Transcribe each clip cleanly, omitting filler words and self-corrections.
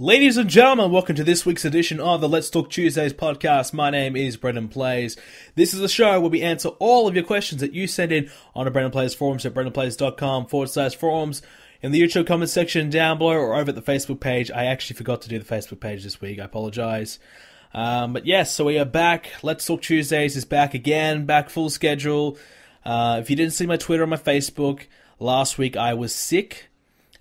Ladies and gentlemen, welcome to this week's edition of the Let's Talk Tuesdays podcast. My name is BrendenPlayz. This is a show where we answer all of your questions that you send in on the BrendenPlayz forums at brendenplayz.com/forums, in the YouTube comment section down below, or over at the Facebook page. I actually forgot to do the Facebook page this week. I apologize. But yes, so we are back. Let's Talk Tuesdays is back again, back full schedule. If you didn't see my Twitter or my Facebook, last week I was sick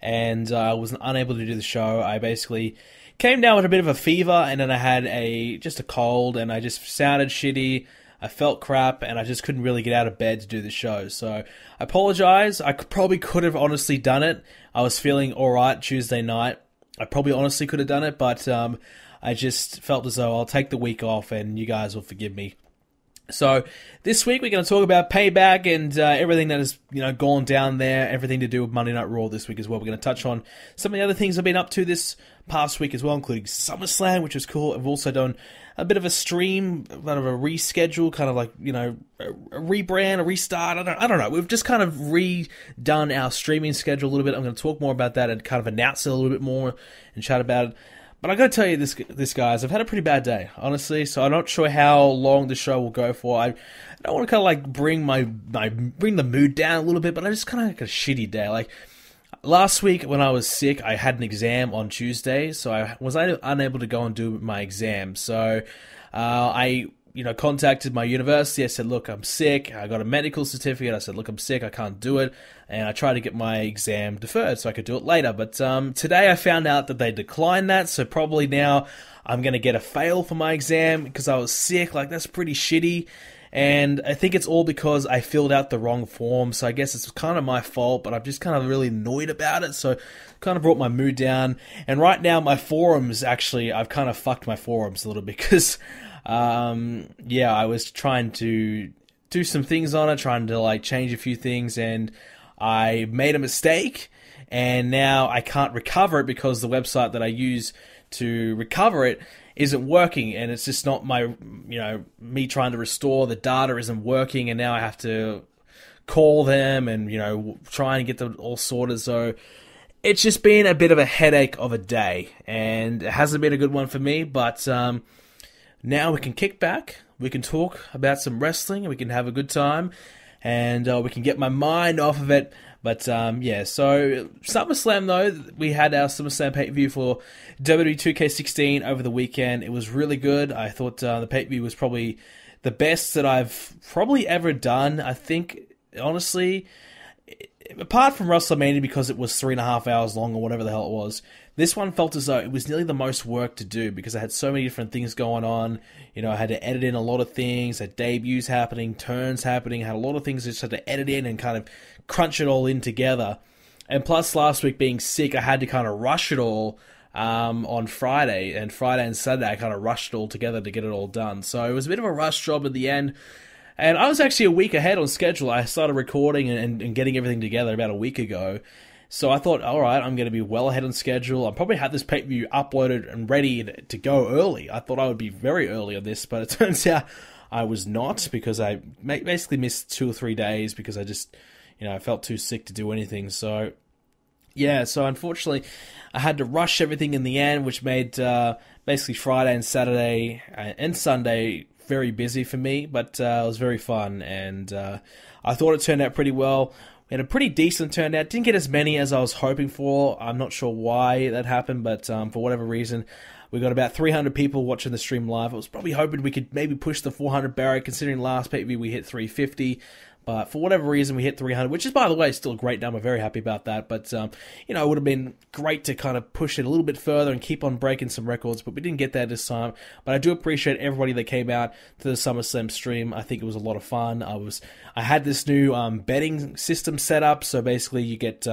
and I was unable to do the show. I basically came down with a bit of a fever, and then I had just a cold, and I just sounded shitty. I felt crap, and I just couldn't really get out of bed to do the show. So I apologize. I probably could have honestly done it. I was feeling alright Tuesday night. I probably honestly could have done it, but I just felt as though I'll take the week off, and you guys will forgive me. So this week we're going to talk about Payback and everything that has gone down there, everything to do with Monday Night Raw this week as well. We're going to touch on some of the other things I've been up to this past week as well, including SummerSlam, which was cool. I've also done a bit of a stream, kind of a reschedule, kind of like, a rebrand, a restart. I don't know. We've just kind of redone our streaming schedule a little bit. I'm going to talk more about that and kind of announce it a little bit more and chat about it. But I gotta tell you this guys, I've had a pretty bad day, honestly, so I'm not sure how long the show will go for. I don't want to kind of like bring the mood down a little bit, but I just kind of like a shitty day. Like, last week when I was sick, I had an exam on Tuesday, so I was unable to go and do my exam. So I contacted my university. I said, look, I'm sick. I got a medical certificate. I said, look, I'm sick. I can't do it. And I tried to get my exam deferred so I could do it later. But today I found out that they declined that. So probably now I'm going to get a fail for my exam because I was sick. Like, that's pretty shitty. And I think it's all because I filled out the wrong form. So I guess it's kind of my fault, but I'm just kind of really annoyed about it. So kind of brought my mood down. And right now my forums, actually, I've kind of fucked my forums a little bit because I was trying to do some things on it, trying to like change a few things, and I made a mistake, and now I can't recover it because the website that I use to recover it isn't working, and it's just not my, me trying to restore the data isn't working, and now I have to call them and, try and get them all sorted. So it's just been a bit of a headache of a day, and it hasn't been a good one for me, but now we can kick back, we can talk about some wrestling, and we can have a good time, and we can get my mind off of it. But so SummerSlam, though, we had our SummerSlam pay-per-view for WWE 2K16 over the weekend. It was really good. I thought the pay-per-view was probably the best that I've probably ever done. I think, honestly, apart from WrestleMania, because it was 3.5 hours long or whatever the hell it was, this one felt as though it was nearly the most work to do because I had so many different things going on. I had to edit in a lot of things, had debuts happening, turns happening, had a lot of things I just had to edit in and kind of crunch it all in together. And plus, last week being sick, I had to kind of rush it all on Friday. And Friday and Saturday, I kind of rushed it all together to get it all done. So it was a bit of a rush job at the end. And I was actually a week ahead on schedule. I started recording and getting everything together about a week ago. So I thought, all right, I'm going to be well ahead on schedule. I'll probably have this pay-per-view uploaded and ready to go early. I thought I would be very early on this, but it turns out I was not, because I basically missed 2 or 3 days because I just, I felt too sick to do anything. So, yeah, so unfortunately I had to rush everything in the end, which made basically Friday and Saturday and Sunday very busy for me, but it was very fun, and I thought it turned out pretty well. We had a pretty decent turnout. Didn't get as many as I was hoping for. I'm not sure why that happened, but for whatever reason, we got about 300 people watching the stream live. I was probably hoping we could maybe push the 400 barrier, considering last pay-per-view we hit 350. But for whatever reason, we hit 300, which is, by the way, still a great number. Very happy about that. But, it would have been great to kind of push it a little bit further and keep on breaking some records. But we didn't get that this time. But I do appreciate everybody that came out to the SummerSlam stream. I think it was a lot of fun. I had this new betting system set up. So basically, you get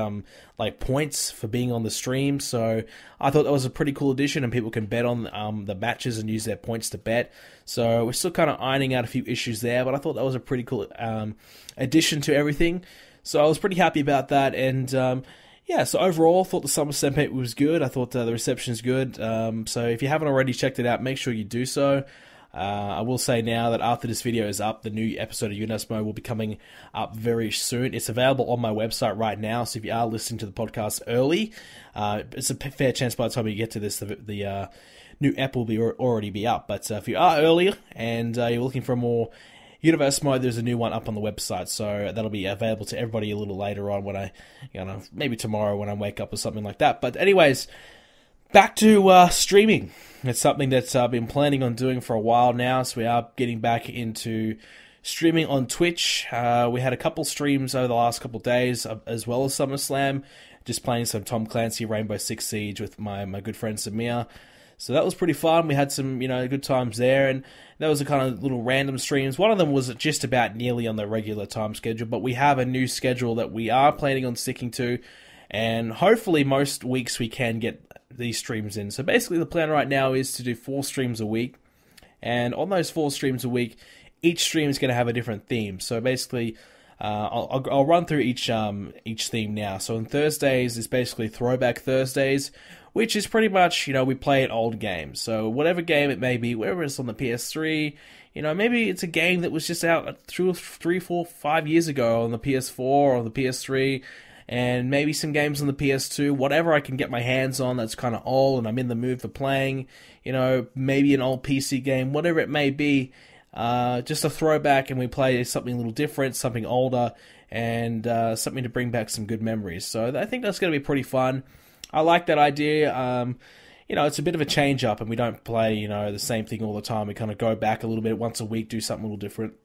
points for being on the stream. So I thought that was a pretty cool addition, and people can bet on the matches and use their points to bet. So we're still kind of ironing out a few issues there, but I thought that was a pretty cool addition to everything. So I was pretty happy about that, and so overall, I thought the SummerSlam pay was good. I thought the reception is good. So if you haven't already checked it out, make sure you do so. I will say now that after this video is up, the new episode of Hiatus will be coming up very soon. It's available on my website right now, so if you are listening to the podcast early, it's a fair chance by the time you get to this, the new app will already be up. But if you are earlier and you're looking for a more Universe Mode, there's a new one up on the website, so that'll be available to everybody a little later on when maybe tomorrow when I wake up or something like that. But anyways, back to streaming. It's something that I've been planning on doing for a while now, so we are getting back into streaming on Twitch. We had a couple streams over the last couple days, as well as SummerSlam, just playing some Tom Clancy Rainbow Six Siege with my good friend Samir. So that was pretty fun. We had some, good times there, and that was a kind of little random streams. One of them was just about nearly on the regular time schedule, but we have a new schedule that we are planning on sticking to, and hopefully most weeks we can get these streams in. So basically the plan right now is to do 4 streams a week, and on those 4 streams a week, each stream is going to have a different theme. So basically, I'll run through each theme now. So on Thursdays is basically Throwback Thursdays, which is pretty much, we play an old game. So whatever game it may be, whether it's on the PS3, maybe it's a game that was just out 3, 4, 5 years ago on the PS4 or the PS3, and maybe some games on the PS2, whatever I can get my hands on that's kind of old and I'm in the mood for playing, maybe an old PC game, whatever it may be, just a throwback, and we play something a little different, something older, and something to bring back some good memories. So I think that's going to be pretty fun. I like that idea. It's a bit of a change up, and we don't play, the same thing all the time. We kind of go back a little bit once a week, do something a little different.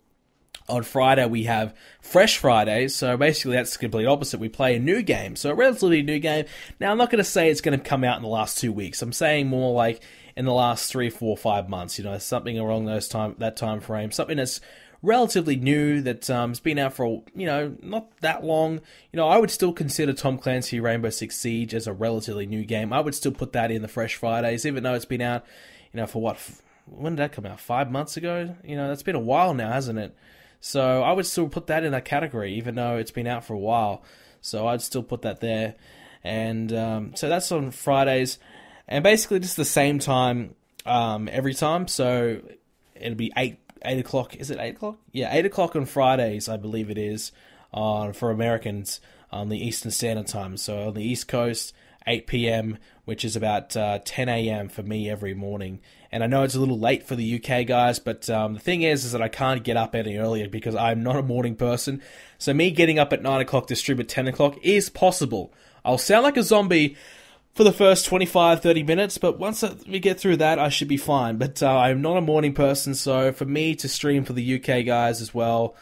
On Friday, we have Fresh Fridays, so basically that's the complete opposite. We play a new game, so a relatively new game. Now, I'm not going to say it's going to come out in the last 2 weeks. I'm saying more like in the last 3, 4, 5 months, something along that time frame, something that's relatively new, that has been out for, not that long. I would still consider Tom Clancy Rainbow Six Siege as a relatively new game. I would still put that in the Fresh Fridays, even though it's been out, for what, when did that come out? 5 months ago? That's been a while now, hasn't it? So I would still put that in that category, even though it's been out for a while. So I'd still put that there. And so that's on Fridays. And basically just the same time every time. So it'll be 8 o'clock. Is it 8 o'clock? Yeah, 8 o'clock on Fridays, I believe it is, for Americans on the Eastern Standard Time. So on the East Coast, 8 p.m., which is about 10 a.m. for me every morning. And I know it's a little late for the UK guys, but the thing is that I can't get up any earlier because I'm not a morning person. So me getting up at 9 o'clock to stream at 10 o'clock is possible. I'll sound like a zombie for the first 25, 30 minutes, but once we get through that, I should be fine. But I'm not a morning person, so for me to stream for the UK guys as well,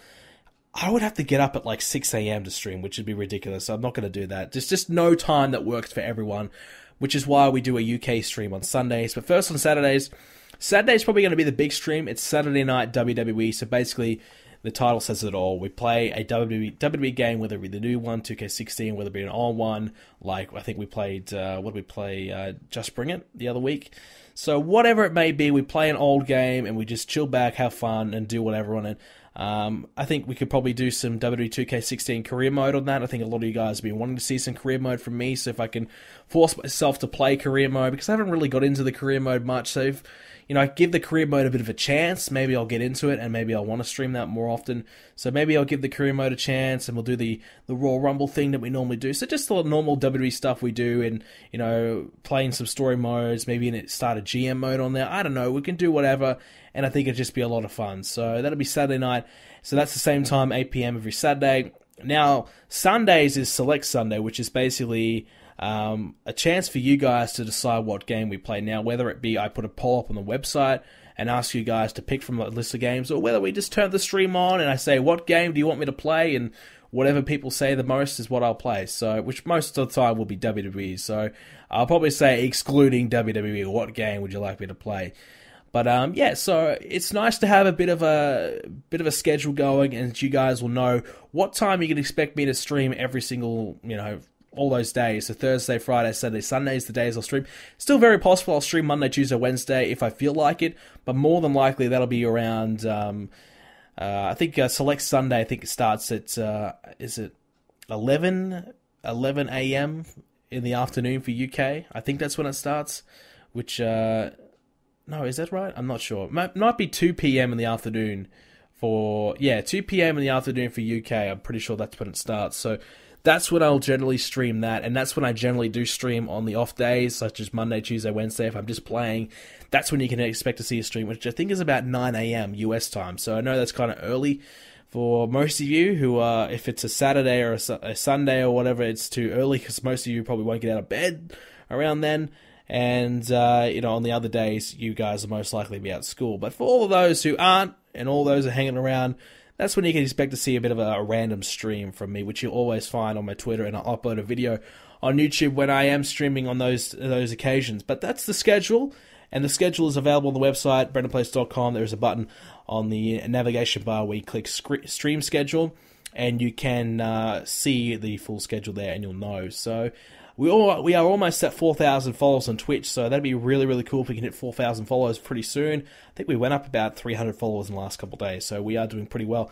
I would have to get up at like 6 a.m. to stream, which would be ridiculous. So I'm not going to do that. There's just no time that works for everyone, which is why we do a UK stream on Sundays. But first on Saturdays, Saturday's probably going to be the big stream. It's Saturday Night WWE, so basically the title says it all. We play a WWE game, whether it be the new one, 2K16, whether it be an old one, like I think we played, what did we play, Just Bring It the other week. So whatever it may be, we play an old game and we just chill back, have fun, and do whatever on it. I think we could probably do some WWE 2K16 career mode on that. I think a lot of you guys have been wanting to see some career mode from me, so if I can force myself to play career mode, because I haven't really got into the career mode much, so if I give the career mode a bit of a chance, maybe I'll get into it, and maybe I'll want to stream that more often. So maybe I'll give the career mode a chance, and we'll do the Royal Rumble thing that we normally do. So just the normal WWE stuff we do, and, playing some story modes, maybe start a GM mode on there. I don't know, we can do whatever, and I think it'd just be a lot of fun. So that'll be Saturday night. So that's the same time, 8 p.m. every Saturday. Now, Sundays is Select Sunday, which is basically a chance for you guys to decide what game we play now, whether it be I put a poll up on the website and ask you guys to pick from a list of games, or whether we just turn the stream on and I say, what game do you want me to play, and whatever people say the most is what I'll play, so which most of the time will be WWE, so I'll probably say excluding WWE, what game would you like me to play? But yeah, so it's nice to have a bit of a schedule going, and you guys will know what time you can expect me to stream every single, all those days. So Thursday, Friday, Saturday, Sunday is the days I'll stream. Still very possible I'll stream Monday, Tuesday, Wednesday if I feel like it, but more than likely that'll be around, I think Select Sunday, I think it starts at, is it 11 a.m. in the afternoon for UK? I think that's when it starts, which, No, is that right? I'm not sure. Might be 2 p.m. in the afternoon 2 p.m. in the afternoon for UK. I'm pretty sure that's when it starts. So that's when I'll generally stream that, and that's when I generally do stream on the off days, such as Monday, Tuesday, Wednesday. If I'm just playing, that's when you can expect to see a stream, which I think is about 9 a.m. US time. So I know that's kind of early for most of you who, if it's a Saturday or a Sunday or whatever, it's too early because most of you probably won't get out of bed around then. And, on the other days, you guys will most likely be out of school. But for all of those who aren't, and all those who are hanging around, that's when you can expect to see a bit of a random stream from me, which you'll always find on my Twitter, and I'll upload a video on YouTube when I am streaming on those occasions. But that's the schedule, and the schedule is available on the website, BrendenPlayz.com. There is a button on the navigation bar where you click stream schedule, and you can see the full schedule there, and you'll know. So we are almost at 4,000 followers on Twitch, so that'd be really, really cool if we can hit 4,000 followers pretty soon. I think we went up about 300 followers in the last couple of days, so we are doing pretty well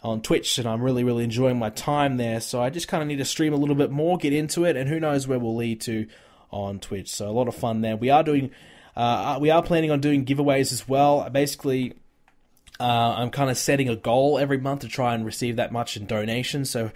on Twitch, and I'm really, really enjoying my time there. So I just kind of need to stream a little bit more, get into it, and who knows where we'll lead to on Twitch. So a lot of fun there. We are planning on doing giveaways as well. Basically, I'm kind of setting a goal every month to try and receive that much in donations. So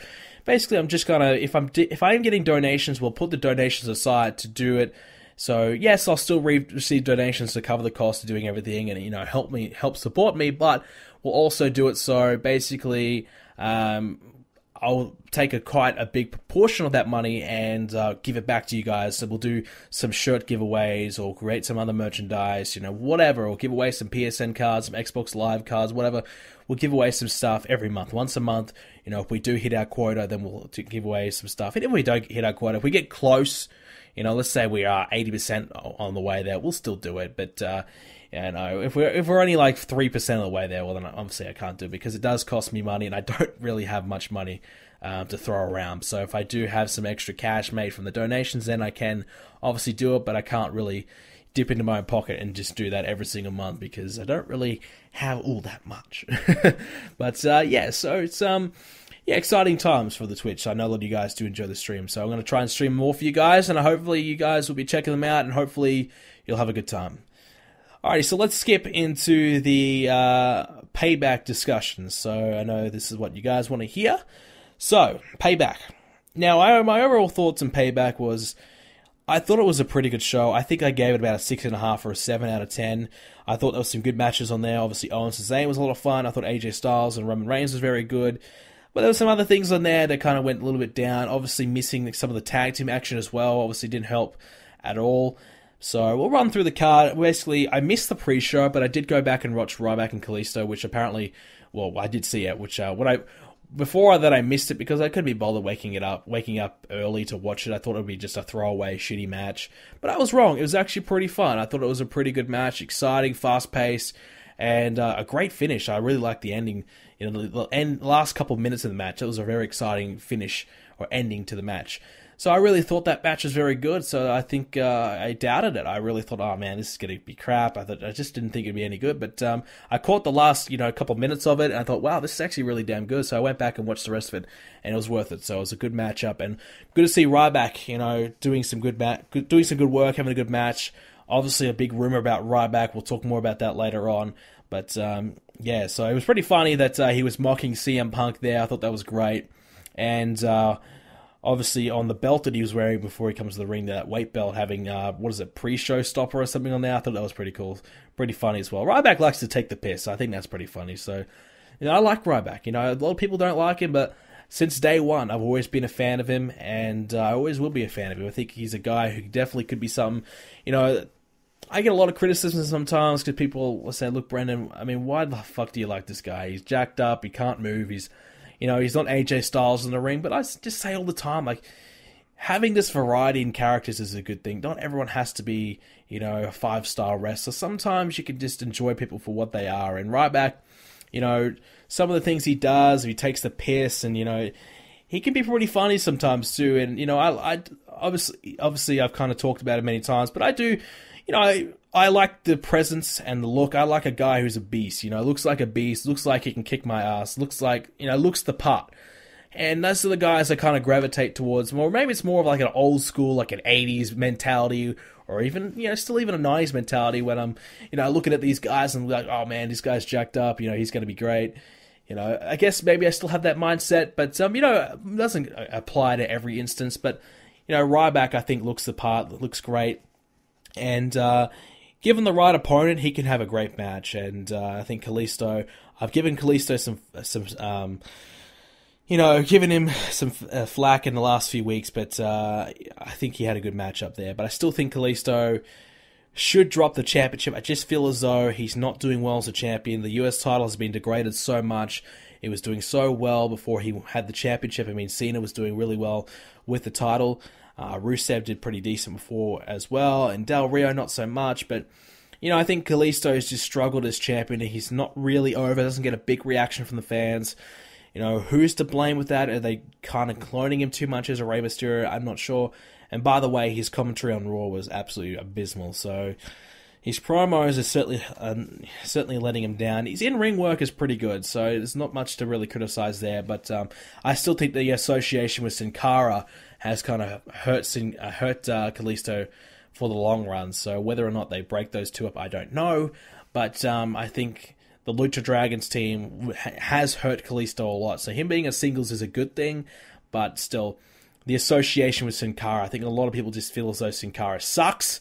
basically, I'm just gonna, if I am getting donations, we'll put the donations aside to do it. So yes, I'll still receive donations to cover the cost of doing everything, and help support me. But we'll also do it so basically, I'll take quite a big proportion of that money and give it back to you guys. So we'll do some shirt giveaways or create some other merchandise, whatever, or give away some PSN cards, some Xbox Live cards, whatever. We'll give away some stuff every month, once a month. If we do hit our quota, then we'll give away some stuff. And if we don't hit our quota, if we get close, let's say we are 80% on the way there, we'll still do it. But if we're only like 3% of the way there, well, then obviously I can't do it because it does cost me money, and I don't really have much money to throw around. So if I do have some extra cash made from the donations, then I can obviously do it, but I can't really dip into my own pocket and just do that every single month because I don't really have all that much. But so it's exciting times for the Twitch. I know a lot of you guys do enjoy the stream, so I'm going to try and stream more for you guys, and hopefully you guys will be checking them out, and hopefully you'll have a good time. Alrighty, so let's skip into the Payback discussions. So I know this is what you guys want to hear. So, Payback. Now, my overall thoughts on Payback was, I thought it was a pretty good show. I think I gave it about a 6.5 or a 7 out of 10. I thought there was some good matches on there. Obviously, Owens and Zayn was a lot of fun. I thought AJ Styles and Roman Reigns was very good. But there were some other things on there that kind of went a little bit down. Obviously, missing some of the tag team action as well. Obviously, didn't help at all. So, we'll run through the card. Basically, I missed the pre-show, but I did go back and watch Ryback and Kalisto, which apparently, I did see it, which, before that I missed it because I couldn't be bothered waking up early to watch it. I thought it would be just a throwaway, shitty match. But I was wrong. It was actually pretty fun. I thought it was a pretty good match, exciting, fast-paced, and a great finish. I really liked the ending. The last couple of minutes of the match, it was a very exciting finish or ending to the match. So I really thought that match was very good, so I think I doubted it. I really thought, oh man, this is going to be crap. I just didn't think it'd be any good, but I caught the last couple of minutes of it, and I thought, wow, this is actually really damn good. So I went back and watched the rest of it, and it was worth it. So it was a good matchup, and good to see Ryback, doing some good work, having a good match. Obviously, a big rumor about Ryback. We'll talk more about that later on. But so it was pretty funny that he was mocking CM Punk there. I thought that was great, and obviously, on the belt that he was wearing before he comes to the ring, that weight belt, having, pre-show stopper or something on there. I thought that was pretty cool. Pretty funny as well. Ryback likes to take the piss. I think that's pretty funny. So, I like Ryback. A lot of people don't like him, but since day one, I've always been a fan of him, and I always will be a fan of him. I think he's a guy who definitely could be something, I get a lot of criticism sometimes because people will say, look, Brendan, why the fuck do you like this guy? He's jacked up, he can't move, he's not AJ Styles in the ring, but I just say all the time, having this variety in characters is a good thing. Not everyone has to be, a 5-star wrestler. Sometimes you can just enjoy people for what they are. And Ryback, some of the things he does, he takes the piss, and, he can be pretty funny sometimes too. And, I obviously I've kind of talked about it many times, but I do, I like the presence and the look. I like a guy who's a beast, looks like a beast, looks like he can kick my ass, looks the part. And those are the guys I kind of gravitate towards more. Maybe it's more of like an old school, like an 80s mentality, or even, still even a 90s mentality when I'm, looking at these guys and like, oh man, this guy's jacked up, he's going to be great. I guess maybe I still have that mindset, but, it doesn't apply to every instance. But, Ryback, I think, looks the part, looks great. And, given the right opponent, he can have a great match. And, I think Kalisto, I've given Kalisto some giving him some flack in the last few weeks, but I think he had a good match up there. But I still think Kalisto should drop the championship. I just feel as though he's not doing well as a champion. The US title has been degraded so much. It was doing so well before he had the championship. I mean, Cena was doing really well with the title. Rusev did pretty decent before as well, and Del Rio not so much, but I think Kalisto has just struggled as champion. He's not really over, doesn't get a big reaction from the fans. Who's to blame with that? Are they kind of cloning him too much as a Rey Mysterio? I'm not sure. And by the way, his commentary on Raw was absolutely abysmal. So his promos are certainly letting him down. His in-ring work is pretty good, so there's not much to really criticize there. But I still think the association with Sin Cara has kind of hurt Kalisto for the long run. So whether or not they break those two up, I don't know. But I think the Lucha Dragons team has hurt Kalisto a lot. So him being a singles is a good thing, but still, the association with Sin Cara, I think a lot of people just feel as though Sin Cara sucks.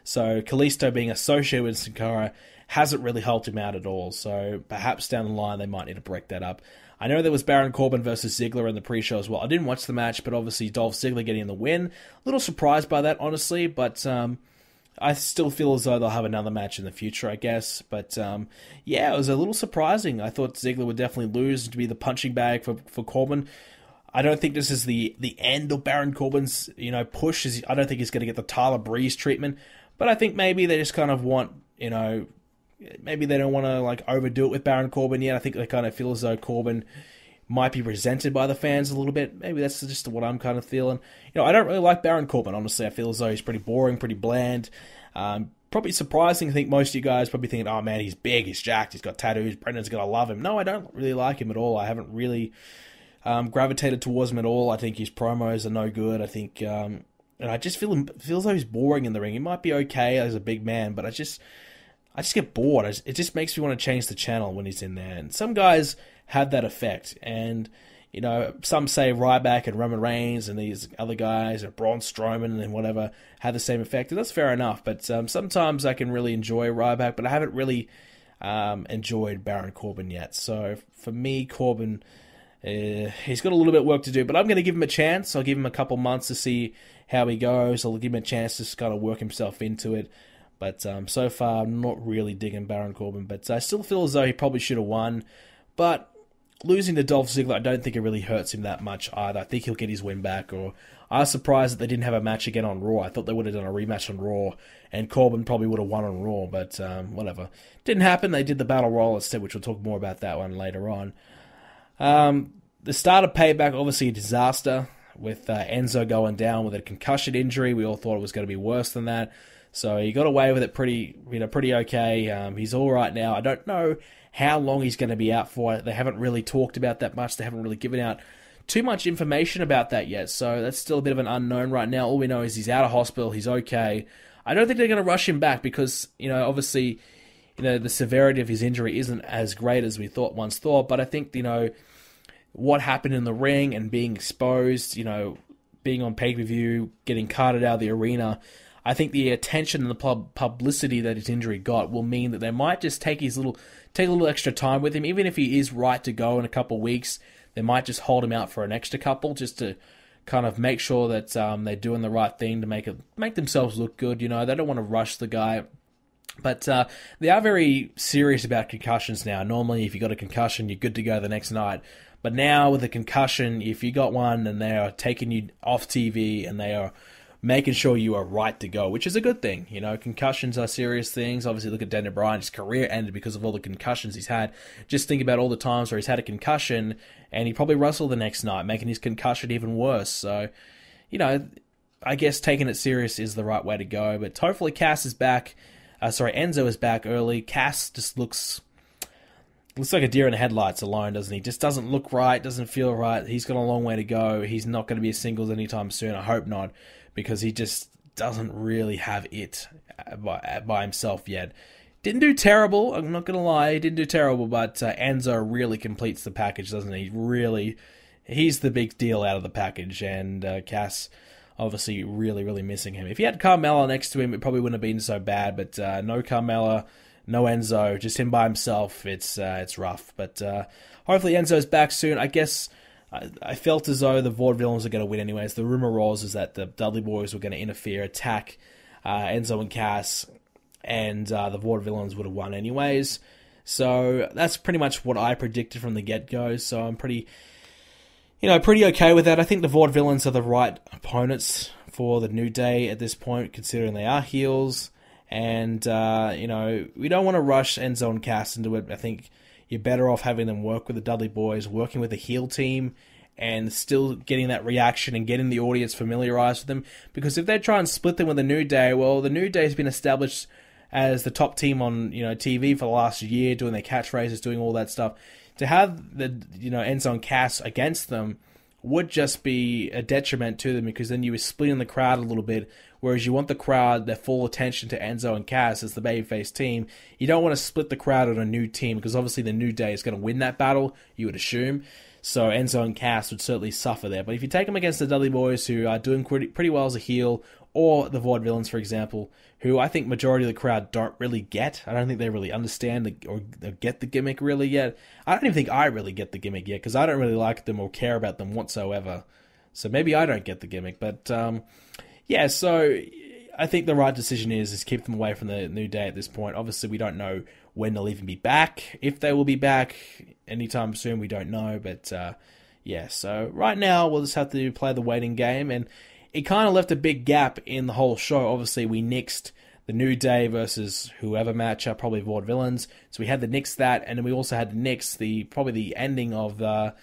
So Kalisto being associated with Sin Cara hasn't really helped him out at all. So perhaps down the line they might need to break that up. I know there was Baron Corbin versus Ziggler in the pre-show as well. I didn't watch the match, but obviously Dolph Ziggler getting the win. A little surprised by that, honestly, but I still feel as though they'll have another match in the future, I guess. But, it was a little surprising. I thought Ziggler would definitely lose to be the punching bag for Corbin. I don't think this is the end of Baron Corbin's, push. I don't think he's going to get the Tyler Breeze treatment. But I think maybe they just kind of want, maybe they don't want to, like, overdo it with Baron Corbin yet. I think they kind of feel as though Corbin might be resented by the fans a little bit. Maybe that's just what I'm kind of feeling. I don't really like Baron Corbin, honestly. I feel as though he's pretty boring, pretty bland. Probably surprising. I think most of you guys probably thinking, oh man, he's big, he's jacked, he's got tattoos, Brendan's going to love him. No, I don't really like him at all. I haven't really gravitated towards him at all. I think his promos are no good. I think, and I just feel as though he's boring in the ring. He might be okay as a big man, but I just get bored. It just makes me want to change the channel when he's in there. And some guys have that effect. And, some say Ryback and Roman Reigns and these other guys, or Braun Strowman and whatever, have the same effect. And that's fair enough. But sometimes I can really enjoy Ryback, but I haven't really enjoyed Baron Corbin yet. So for me, Corbin, he's got a little bit of work to do, but I'm going to give him a chance. I'll give him a couple months to see how he goes. I'll give him a chance to kind of work himself into it. But so far, I'm not really digging Baron Corbin. But I still feel as though he probably should have won. But losing to Dolph Ziggler, I don't think it really hurts him that much either. I think he'll get his win back. Or I was surprised that they didn't have a match again on Raw. I thought they would have done a rematch on Raw, and Corbin probably would have won on Raw. But whatever. Didn't happen. They did the Battle Royal instead, which we'll talk more about that one later on. The start of Payback, obviously a disaster, with Enzo going down with a concussion injury. We all thought it was going to be worse than that. So he got away with it pretty okay. He's all right now. I don't know how long he's going to be out for. They haven't really talked about that much. They haven't really given out too much information about that yet. So that's still a bit of an unknown right now. All we know is he's out of hospital. He's okay. I don't think they're going to rush him back because, obviously, the severity of his injury isn't as great as we once thought. But I think, what happened in the ring and being exposed, being on pay-per-view, getting carted out of the arena, I think the attention and the publicity that his injury got will mean that they might just take a little extra time with him. Even if he is right to go in a couple of weeks, they might just hold him out for an extra couple just to kind of make sure that they're doing the right thing to make themselves look good. They don't want to rush the guy. But they are very serious about concussions now. Normally, if you got a concussion, you're good to go the next night. But now with a concussion, if you got one and they are taking you off TV and they are making sure you are right to go, which is a good thing. Concussions are serious things. Obviously, look at Daniel Bryan. His career ended because of all the concussions he's had. Just think about all the times where he's had a concussion and he probably wrestled the next night, making his concussion even worse. So, I guess taking it serious is the right way to go. But hopefully Enzo is back early. Cass just looks... looks like a deer in the headlights alone, doesn't he? Just doesn't look right, doesn't feel right. He's got a long way to go. He's not going to be a singles anytime soon. I hope not, because he just doesn't really have it by himself yet. Didn't do terrible, I'm not going to lie. He didn't do terrible, but Enzo really completes the package, doesn't he? He's the big deal out of the package, and Cass obviously really missing him. If he had Carmella next to him, it probably wouldn't have been so bad, but no Carmella, no Enzo, just him by himself. It's rough, but hopefully Enzo's back soon. I guess I felt as though the Vaudevillains are going to win anyways. The rumor was is that the Dudley Boys were going to interfere, attack Enzo and Cass, and the Vaudevillains would have won anyways. So that's pretty much what I predicted from the get-go. So I'm pretty okay with that. I think the Vaudevillains are the right opponents for the New Day at this point, considering they are heels. And, we don't want to rush Enzo and Cass into it. I think you're better off having them work with the Dudley Boys, working with the heel team, and still getting that reaction and getting the audience familiarized with them. Because if they try and split them with the New Day, well, the New Day has been established as the top team on TV for the last year, doing their catchphrases, doing all that stuff. To have the Enzo and Cass against them would just be a detriment to them, because then you were splitting the crowd a little bit, whereas you want the crowd, their full attention to Enzo and Cass as the babyface team. You don't want to split the crowd on a new team, because obviously the New Day is going to win that battle, you would assume. So Enzo and Cass would certainly suffer there. But if you take them against the Dudley Boys, who are doing pretty well as a heel, or the Vaudevillains, for example, who I think majority of the crowd don't really get. I don't think they really understand or get the gimmick really yet. I don't even think I really get the gimmick yet, because I don't really like them or care about them whatsoever. So maybe I don't get the gimmick. But so I think the right decision is keep them away from the New Day at this point. Obviously, we don't know when they'll even be back. If they will be back anytime soon, we don't know. But so right now we'll just have to play the waiting game, and it kind of left a big gap in the whole show. Obviously, we nixed the New Day versus whoever matchup, probably Vaudevillains. So we had to nix that, and then we also had to nix probably the ending of the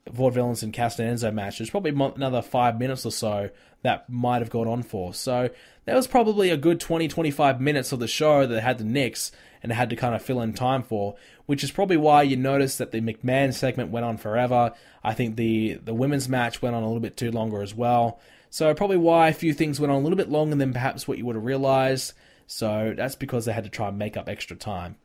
Vaudevillains and Cass and Enzo match. There's probably another 5 minutes or so that might have gone on for. So that was probably a good 20-25 minutes of the show that they had to nix and they had to kind of fill in time for, which is probably why you notice that the McMahon segment went on forever. I think the women's match went on a little bit too longer as well. So probably why a few things went on a little bit longer than perhaps what you would have realized. So that's because they had to try and make up extra time,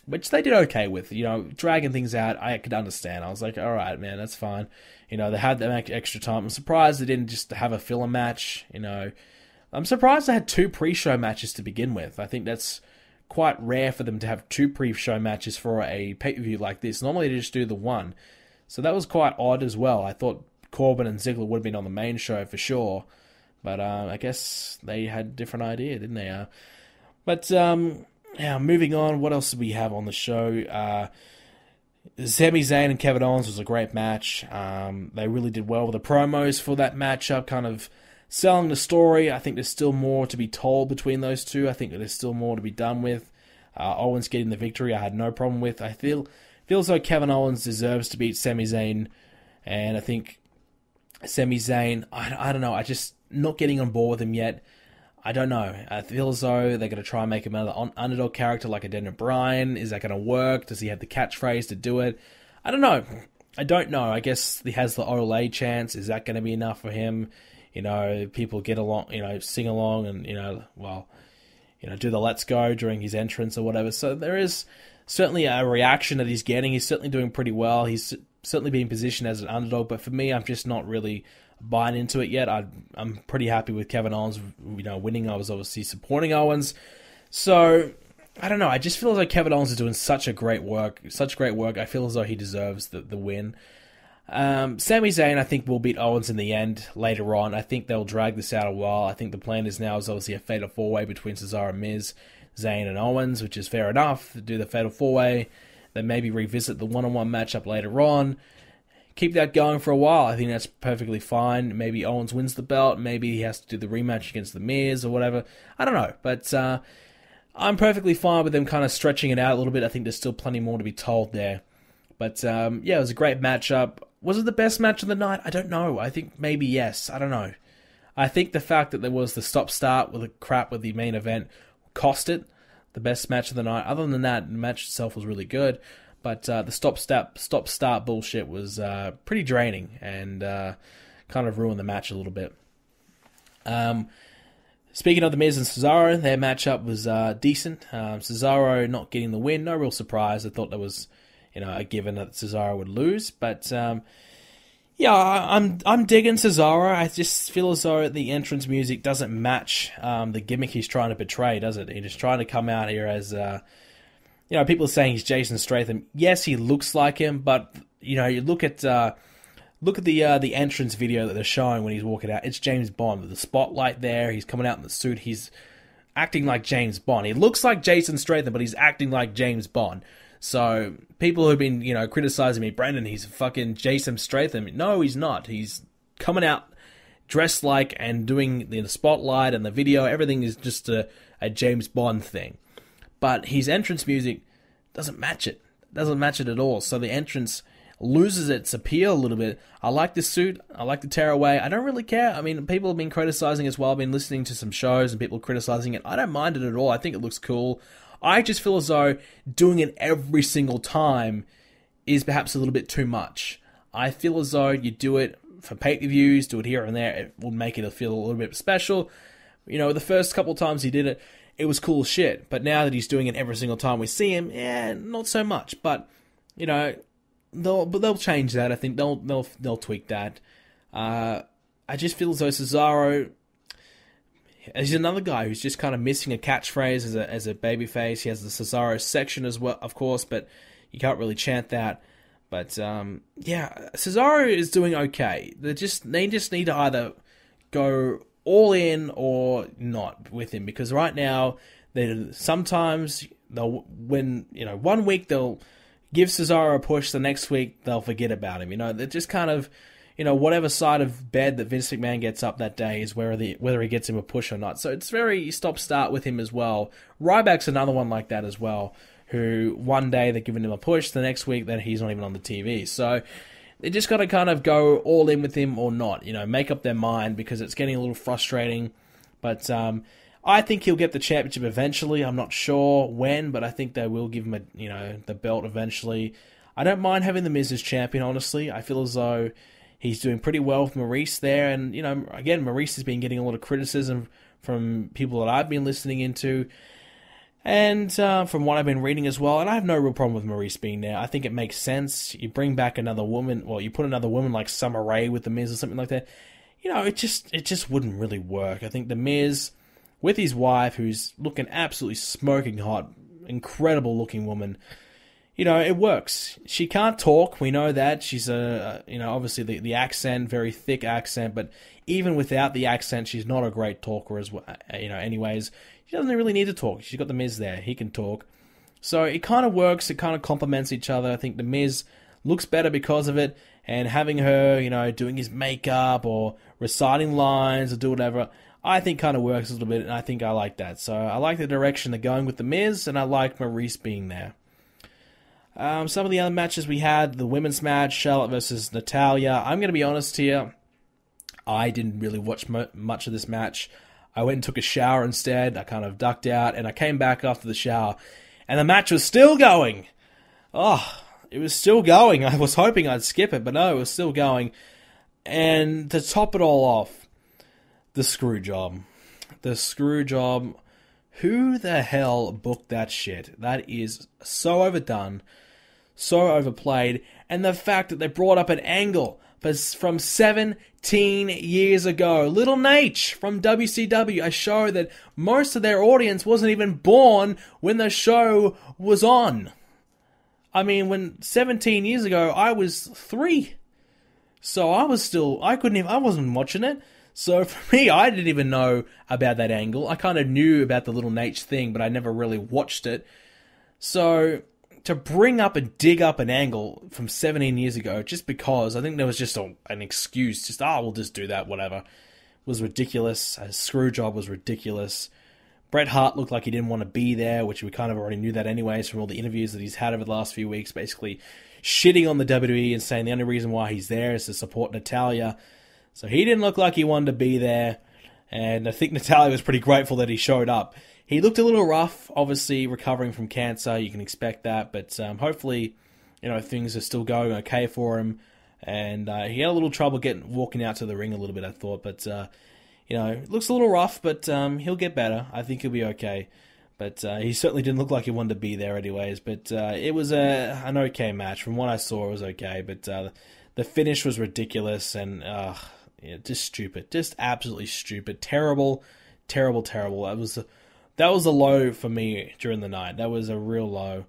which they did okay with. Dragging things out, I could understand. I was like, all right, man, that's fine. They had to make extra time. I'm surprised they didn't just have a filler match. I'm surprised they had 2 pre-show matches to begin with. I think that's quite rare for them to have 2 pre-show matches for a pay-per-view like this. Normally they just do the one. So that was quite odd as well. I thought Corbin and Ziggler would have been on the main show for sure. But I guess they had a different idea, didn't they? Moving on, what else did we have on the show? Sami Zayn and Kevin Owens was a great match. They really did well with the promos for that matchup, kind of selling the story. I think there's still more to be told between those two. I think there's still more to be done with. Owens getting the victory, I had no problem with. I feel as though Kevin Owens deserves to beat Sami Zayn, and I think Sami Zayn, I don't know, I just not getting on board with him yet. I don't know. I feel as though they're going to try and make him another underdog character like a Daniel Bryan. Is that going to work? Does he have the catchphrase to do it? I don't know. I guess he has the Olay chance. Is that going to be enough for him? People get along, sing along and, do the Let's Go during his entrance or whatever. So there is certainly a reaction that he's getting. He's certainly doing pretty well. He's certainly being positioned as an underdog. But for me, I'm just not really buying into it yet. I'm pretty happy with Kevin Owens, winning. I was obviously supporting Owens. So, I don't know. I just feel as though Kevin Owens is doing such great work. I feel as though he deserves the win. Sami Zayn, I think, will beat Owens in the end later on. I think they'll drag this out a while. I think the plan is obviously a fatal 4-way between Cesaro and Miz, Zayn and Owens, which is fair enough. Do the fatal 4-way, then maybe revisit the one-on-one matchup later on. Keep that going for a while. I think that's perfectly fine. Maybe Owens wins the belt. Maybe he has to do the rematch against The Miz or whatever. I don't know. But I'm perfectly fine with them kind of stretching it out a little bit. I think there's still plenty more to be told there. But it was a great matchup. Was it the best match of the night? I don't know. I think maybe yes. I don't know. I think the fact that there was the stop-start with the crap with the main event cost it the best match of the night. Other than that, the match itself was really good. But the stop-start bullshit was pretty draining and kind of ruined the match a little bit. Speaking of The Miz and Cesaro, their matchup was decent. Cesaro not getting the win, no real surprise. I thought that was, a given that Cesaro would lose. But yeah, I'm digging Cesaro. I just feel as though the entrance music doesn't match the gimmick he's trying to portray, does it? He's trying to come out here as people are saying he's Jason Statham. Yes, he looks like him, but you look at the entrance video that they're showing when he's walking out. It's James Bond with the spotlight there. He's coming out in the suit. He's acting like James Bond. He looks like Jason Statham, but he's acting like James Bond. So people who've been criticizing me, Brendan, he's fucking Jason Statham. No, he's not. He's coming out dressed like and doing the spotlight and the video. Everything is just a James Bond thing. But his entrance music doesn't match it. Doesn't match it at all. So the entrance loses its appeal a little bit. I like the suit. I like the tearaway. I don't really care. I mean, people have been criticizing as well. I've been listening to some shows and people criticizing it. I don't mind it at all. I think it looks cool. I just feel as though doing it every single time is perhaps a little bit too much. I feel as though you do it for pay-per-views, do it here and there, it will make it feel a little bit special. The first couple of times he did it, it was cool as shit. But now that he's doing it every single time we see him, not so much. But they'll change that. I think they'll tweak that. I just feel as though Cesaro, he's another guy who's just kind of missing a catchphrase as a babyface. He has the Cesaro section as well, of course, but you can't really chant that. But Cesaro is doing okay. They just need to either go all in or not with him, because right now sometimes they'll win. 1 week they'll give Cesaro a push, the next week they'll forget about him. They're just kind of whatever side of bed that Vince McMahon gets up that day is whether he gets him a push or not. So it's very stop-start with him as well. Ryback's another one like that as well, who one day they're giving him a push, the next week then he's not even on the TV. So they just got to kind of go all in with him or not, make up their mind, because it's getting a little frustrating. But I think he'll get the championship eventually. I'm not sure when, but I think they will give him the belt eventually. I don't mind having The Miz as champion, honestly. I feel as though he's doing pretty well with Maurice there. And, again, Maurice has been getting a lot of criticism from people that I've been listening into, and from what I've been reading as well. And I have no real problem with Maurice being there. I think it makes sense. You bring back another woman, you put another woman like Summer Rae with The Miz or something like that. It just wouldn't really work. I think The Miz, with his wife, who's looking absolutely smoking hot, incredible looking woman, it works. She can't talk, we know that. She's obviously the accent, very thick accent, but even without the accent, she's not a great talker as well. Anyways, she doesn't really need to talk. She's got The Miz there. He can talk. So it kind of works. It kind of complements each other. I think The Miz looks better because of it, and having her, doing his makeup or reciting lines or do whatever, I think kind of works a little bit, and I think I like that. So I like the direction they're going with The Miz, and I like Maurice being there. Some of the other matches we had, the women's match, Charlotte versus Natalya. I'm going to be honest here, I didn't really watch much of this match. I went and took a shower instead. I kind of ducked out, and I came back after the shower, and the match was still going. Oh, it was still going. I was hoping I'd skip it, but no, it was still going. And to top it all off, the screw job. The screw job. Who the hell booked that shit? That is so overdone, so overplayed, and the fact that they brought up an angle from 17 years ago. Little Nate from WCW, a show that most of their audience wasn't even born when the show was on. I mean, when 17 years ago, I was 3. So I wasn't watching it. So for me, I didn't even know about that angle. I kind of knew about the Little Nate thing, but I never really watched it. So to bring up and dig up an angle from 17 years ago, just because, I think there was just an excuse, we'll just do that, whatever, was ridiculous. A screw job was ridiculous. Bret Hart looked like he didn't want to be there, which we kind of already knew that anyways from all the interviews that he's had over the last few weeks, basically shitting on the WWE and saying the only reason why he's there is to support Natalya. So he didn't look like he wanted to be there, and I think Natalya was pretty grateful that he showed up. He looked a little rough, obviously recovering from cancer. You can expect that, but hopefully things are still going okay for him. And he had a little trouble walking out to the ring a little bit, I thought. But, it looks a little rough, but he'll get better. I think he'll be okay. But he certainly didn't look like he wanted to be there anyways. But it was an okay match. From what I saw, it was okay. But the finish was ridiculous and just stupid. Just absolutely stupid. Terrible, terrible, terrible. That was a low for me during the night. That was a real low.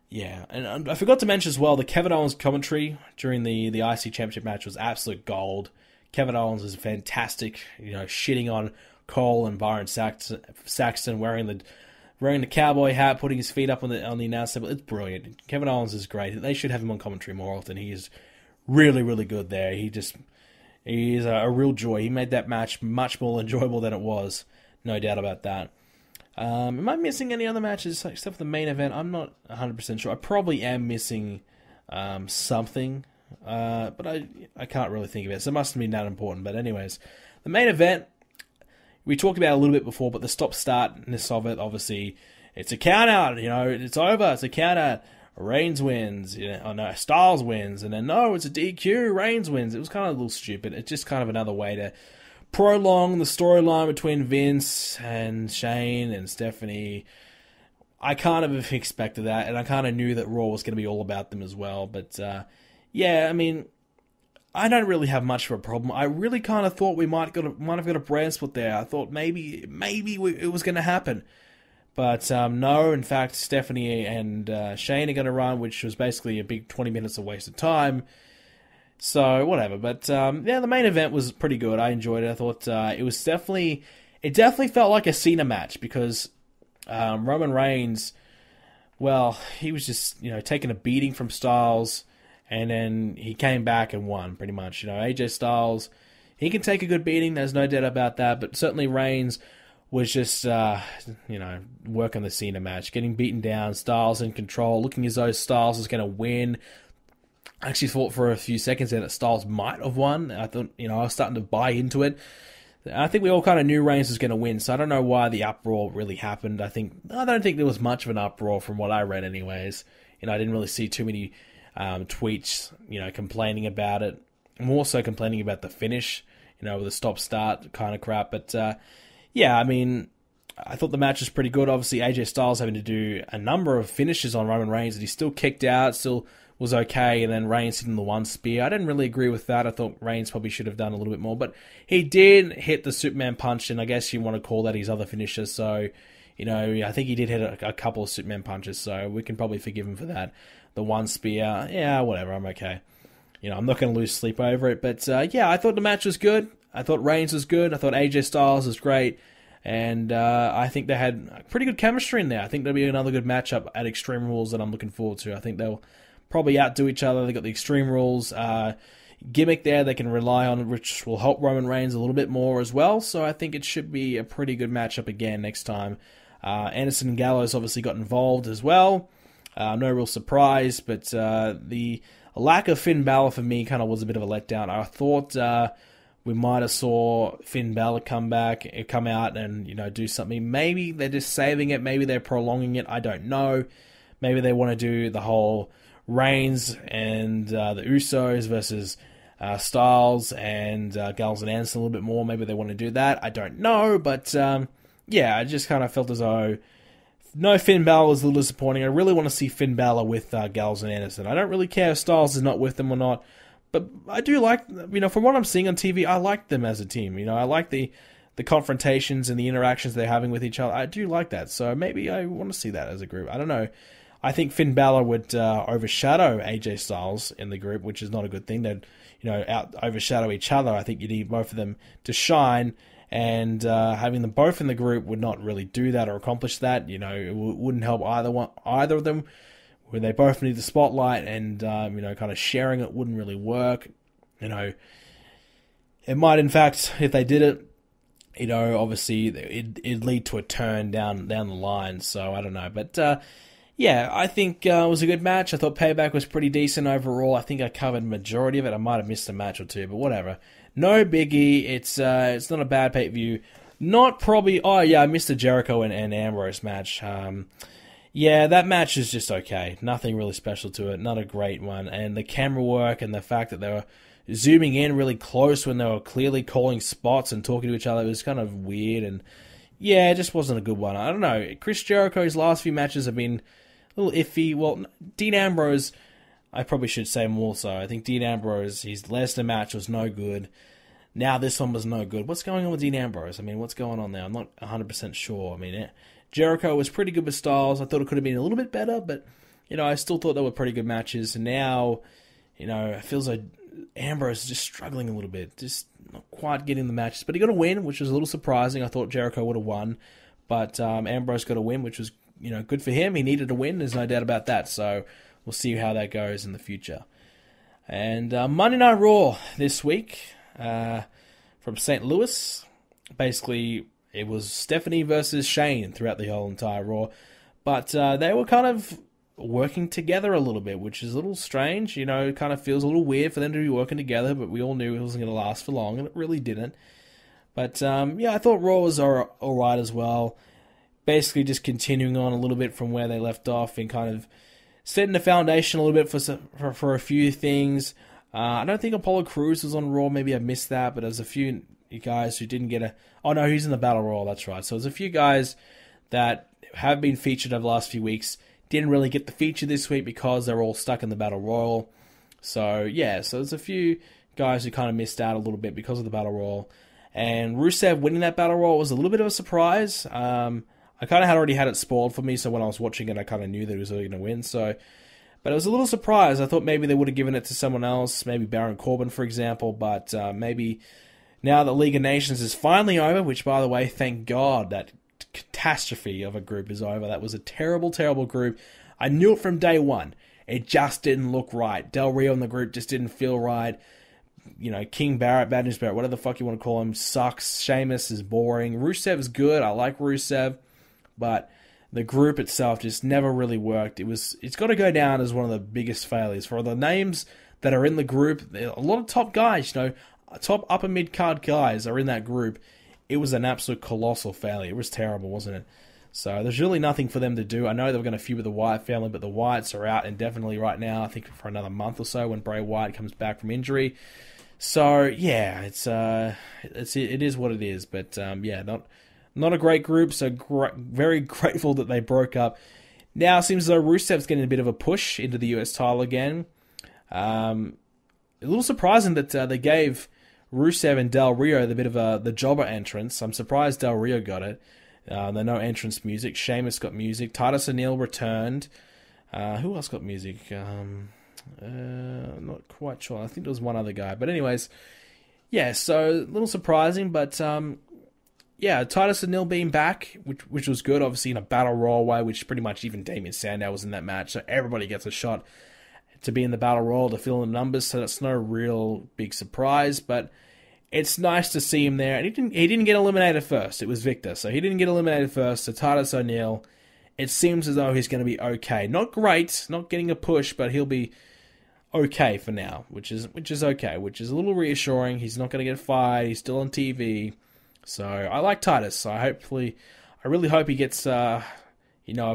Yeah, and I forgot to mention as well, the Kevin Owens commentary during the IC Championship match was absolute gold. Kevin Owens is fantastic, shitting on Cole and Byron Saxton, wearing the cowboy hat, putting his feet up on the announce table. It's brilliant. Kevin Owens is great. They should have him on commentary more often. He is really, really good there. He is a real joy. He made that match much more enjoyable than it was. No doubt about that. Am I missing any other matches except for the main event? I'm not 100% sure. I probably am missing something, but I can't really think of it. So it must have been that important. But anyways, the main event, we talked about it a little bit before, but the stop-startness of it, obviously, it's a count-out. It's over. It's a count-out. Reigns wins. Styles wins. And then, no, it's a DQ. Reigns wins. It was kind of a little stupid. It's just kind of another way to prolong the storyline between Vince and Shane and Stephanie. I kind of expected that, and I kind of knew that Raw was going to be all about them as well. But, yeah, I mean, I don't really have much of a problem. I really kind of thought we might have got a brand split there. I thought maybe it was going to happen. But no, in fact, Stephanie and Shane are going to run, which was basically a big 20 minutes of wasted time. So, whatever. But, the main event was pretty good. I enjoyed it. I thought it definitely felt like a Cena match because Roman Reigns, well, he was just, taking a beating from Styles, and then he came back and won, pretty much. AJ Styles, he can take a good beating, there's no doubt about that, but certainly Reigns was just, working the Cena match, getting beaten down, Styles in control, looking as though Styles was going to win. I actually thought for a few seconds there that Styles might have won. I thought, I was starting to buy into it. I think we all kind of knew Reigns was going to win, so I don't know why the uproar really happened. I don't think there was much of an uproar from what I read anyways. I didn't really see too many tweets, complaining about it. More so complaining about the finish, with the stop-start kind of crap. But, yeah, I mean, I thought the match was pretty good. Obviously, AJ Styles having to do a number of finishes on Roman Reigns, and he still kicked out, still was okay, and then Reigns hitting the one spear. I didn't really agree with that. I thought Reigns probably should have done a little bit more, but he did hit the Superman punch, and I guess you want to call that his other finisher, so, I think he did hit a couple of Superman punches, so we can probably forgive him for that. The one spear, yeah, whatever, I'm okay. I'm not going to lose sleep over it, but, yeah, I thought the match was good. I thought Reigns was good. I thought AJ Styles was great, and I think they had pretty good chemistry in there. I think there'll be another good matchup at Extreme Rules that I'm looking forward to. I think they'll probably outdo each other. They got the Extreme Rules gimmick there they can rely on, which will help Roman Reigns a little bit more as well. So I think it should be a pretty good matchup again next time. Anderson and Gallows obviously got involved as well. No real surprise, but the lack of Finn Balor for me kind of was a bit of a letdown. I thought we might have saw Finn Balor come out and do something. Maybe they're just saving it. Maybe they're prolonging it. I don't know. Maybe they want to do the whole Reigns and the Usos versus Styles and Gallows and Anderson a little bit more. Maybe they want to do that. I don't know, but yeah, I just kind of felt as though no Finn Balor was a little disappointing. I really want to see Finn Balor with Gallows and Anderson. I don't really care if Styles is not with them or not, but I do like, from what I'm seeing on TV, I like them as a team. I like the confrontations and the interactions they're having with each other. I do like that, so maybe I want to see that as a group. I don't know. I think Finn Balor would overshadow AJ Styles in the group, which is not a good thing. They'd, overshadow each other. I think you need both of them to shine, and having them both in the group would not really do that or accomplish that. It wouldn't help either of them. When they both need the spotlight, and kind of sharing it wouldn't really work. It might, in fact, if they did it, obviously it'd lead to a turn down the line. So I don't know, but. Yeah, I think it was a good match. I thought Payback was pretty decent overall. I think I covered the majority of it. I might have missed a match or two, but whatever. No biggie. It's not a bad pay-per-view. Not probably... Oh, yeah, I missed the Jericho and Ambrose match. Yeah, that match is just okay. Nothing really special to it. Not a great one. And the camera work and the fact that they were zooming in really close when they were clearly calling spots and talking to each other, it was kind of weird. And yeah, it just wasn't a good one. I don't know. Chris Jericho's last few matches have been a little iffy. Well, Dean Ambrose, I probably should say more so. I think Dean Ambrose, his Lesnar match was no good. Now this one was no good. What's going on with Dean Ambrose? I mean, what's going on there? I'm not 100% sure. I mean, Jericho was pretty good with Styles. I thought it could have been a little bit better, but, I still thought they were pretty good matches. And now, it feels like Ambrose is just struggling a little bit. Just not quite getting the matches. But he got a win, which was a little surprising. I thought Jericho would have won. But Ambrose got a win, which was, good for him. He needed a win. There's no doubt about that. So we'll see how that goes in the future. And Monday Night Raw this week from St. Louis. Basically, it was Stephanie versus Shane throughout the whole entire Raw. But they were kind of working together a little bit, which is a little strange. It kind of feels a little weird for them to be working together, but we all knew it wasn't going to last for long, and it really didn't. But, I thought Raw was all right as well. Basically just continuing on a little bit from where they left off and kind of setting the foundation a little bit for a few things. I don't think Apollo Crews was on Raw. Maybe I missed that, but there's a few guys who didn't get a... Oh, no, he's in the Battle Royal. That's right. So there's a few guys that have been featured over the last few weeks. Didn't really get the feature this week because they're all stuck in the Battle Royal. So, yeah. So there's a few guys who kind of missed out a little bit because of the Battle Royal. And Rusev winning that Battle Royal was a little bit of a surprise. I kind of had already had it spoiled for me, so when I was watching it, I kind of knew that he was really going to win. But it was a little surprise. I thought maybe they would have given it to someone else, maybe Baron Corbin, for example. But maybe now that League of Nations is finally over, which, by the way, thank God that catastrophe of a group is over. That was a terrible, terrible group. I knew it from day one. It just didn't look right. Del Rio in the group just didn't feel right. King Barrett, Bad News Barrett, whatever the fuck you want to call him, sucks. Sheamus is boring. Rusev's good. I like Rusev. But the group itself just never really worked. It's got to go down as one of the biggest failures. For the names that are in the group, a lot of top guys, top upper mid-card guys are in that group. It was an absolute colossal failure. It was terrible, wasn't it? So there's really nothing for them to do. I know they were going to feud with the Wyatt family, but the Wyatts are out indefinitely right now, I think for another month or so when Bray Wyatt comes back from injury. So, yeah, it is what it is. But, not a great group, so very grateful that they broke up. Now it seems as though Rusev's getting a bit of a push into the US title again. A little surprising that they gave Rusev and Del Rio the bit of the jobber entrance. I'm surprised Del Rio got it. There no entrance music. Sheamus got music. Titus O'Neil returned. Who else got music? Not quite sure. I think there was one other guy. But anyways, yeah, so a little surprising, but... Titus O'Neil being back, which was good, obviously in a battle royal way, which pretty much even Damien Sandow was in that match, so everybody gets a shot to be in the battle royal to fill in the numbers, so that's no real big surprise, but it's nice to see him there. And he didn't get eliminated first, it was Victor, so he didn't get eliminated first, so Titus O'Neil, it seems as though he's going to be okay. Not great, not getting a push, but he'll be okay for now, which is okay, which is a little reassuring. He's not going to get fired, he's still on TV. So I like Titus. So I really hope he gets a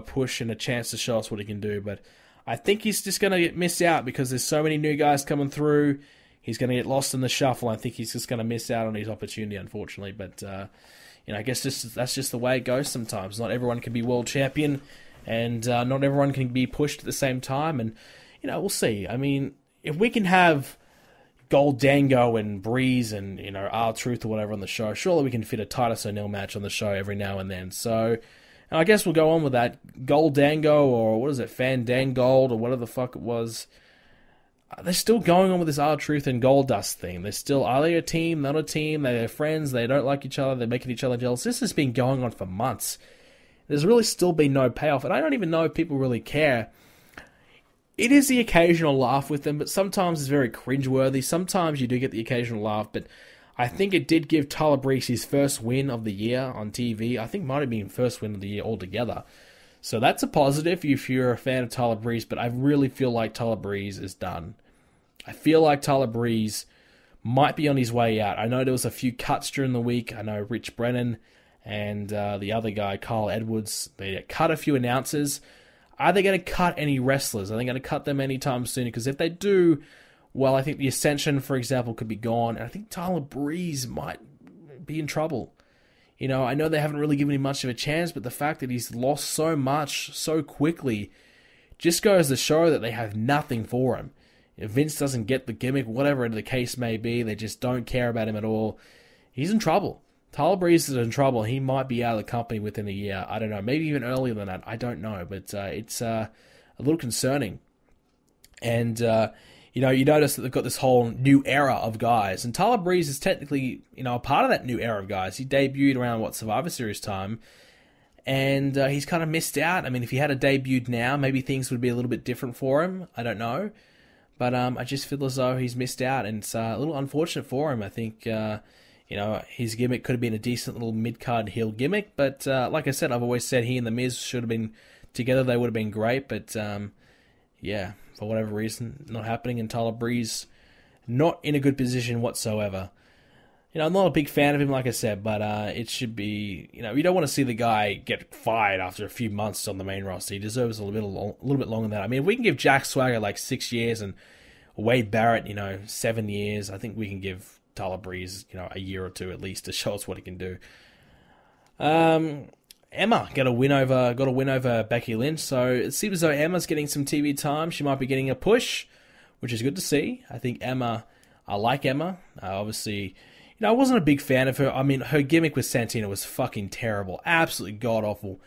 push and a chance to show us what he can do. But I think he's just going to miss out because there's so many new guys coming through. He's going to get lost in the shuffle. I think he's just going to miss out on his opportunity, unfortunately. But I guess that's just the way it goes sometimes. Not everyone can be world champion, and not everyone can be pushed at the same time. And we'll see. I mean, if we can have Gold Dango and Breeze and, R-Truth or whatever on the show, surely we can fit a Titus O'Neil match on the show every now and then. So, I guess we'll go on with that. Gold Dango, or what is it, Fandangold, or whatever the fuck it was. They're still going on with this R-Truth and Goldust thing. Are they a team, not a team? They're friends, they don't like each other, they're making each other jealous. This has been going on for months. There's really still been no payoff, and I don't even know if people really care. It is the occasional laugh with them, but sometimes it's very cringeworthy. Sometimes you do get the occasional laugh, but I think it did give Tyler Breeze his first win of the year on TV. I think it might have been first win of the year altogether. So that's a positive if you're a fan of Tyler Breeze, but I really feel like Tyler Breeze is done. I feel like Tyler Breeze might be on his way out. I know there was a few cuts during the week. I know Rich Brennan and the other guy, Carl Edwards, they cut a few announcers. are they going to cut any wrestlers? Are they going to cut them anytime soon? Because if they do, well, I think the Ascension, for example, could be gone. And I think Tyler Breeze might be in trouble. You know, I know they haven't really given him much of a chance, but the fact that he's lost so much so quickly just goes to show that they have nothing for him. If Vince doesn't get the gimmick, whatever the case may be, they just don't care about him at all. He's in trouble. Tyler Breeze is in trouble. He might be out of the company within a year. I don't know. Maybe even earlier than that. I don't know. But it's a little concerning. And, you know, you notice that they've got this whole new era of guys. And Tyler Breeze is technically, you know, a part of that new era of guys. He debuted around, Survivor Series time. And he's kind of missed out. I mean, if he had a debuted now, maybe things would be a little bit different for him. I don't know. But I just feel as though he's missed out. And it's a little unfortunate for him. I think, you know, his gimmick could have been a decent little mid-card heel gimmick. But like I said, I've always said he and The Miz should have been together. They would have been great. But, yeah, for whatever reason, not happening. And Tyler Breeze, not in a good position whatsoever. You know, I'm not a big fan of him, like I said, but it should be, you know, you don't want to see the guy get fired after a few months on the main roster. He deserves a little bit longer than that. I mean, if we can give Jack Swagger like 6 years and Wade Barrett, you know, 7 years, I think we can give Tyler Breeze, you know, a year or two at least to show us what he can do. Emma got a win over Becky Lynch, so it seems as though Emma's getting some TV time. She might be getting a push, which is good to see. I think I like Emma. Obviously, you know, I wasn't a big fan of her. I mean, her gimmick with Santino was fucking terrible. Absolutely god-awful.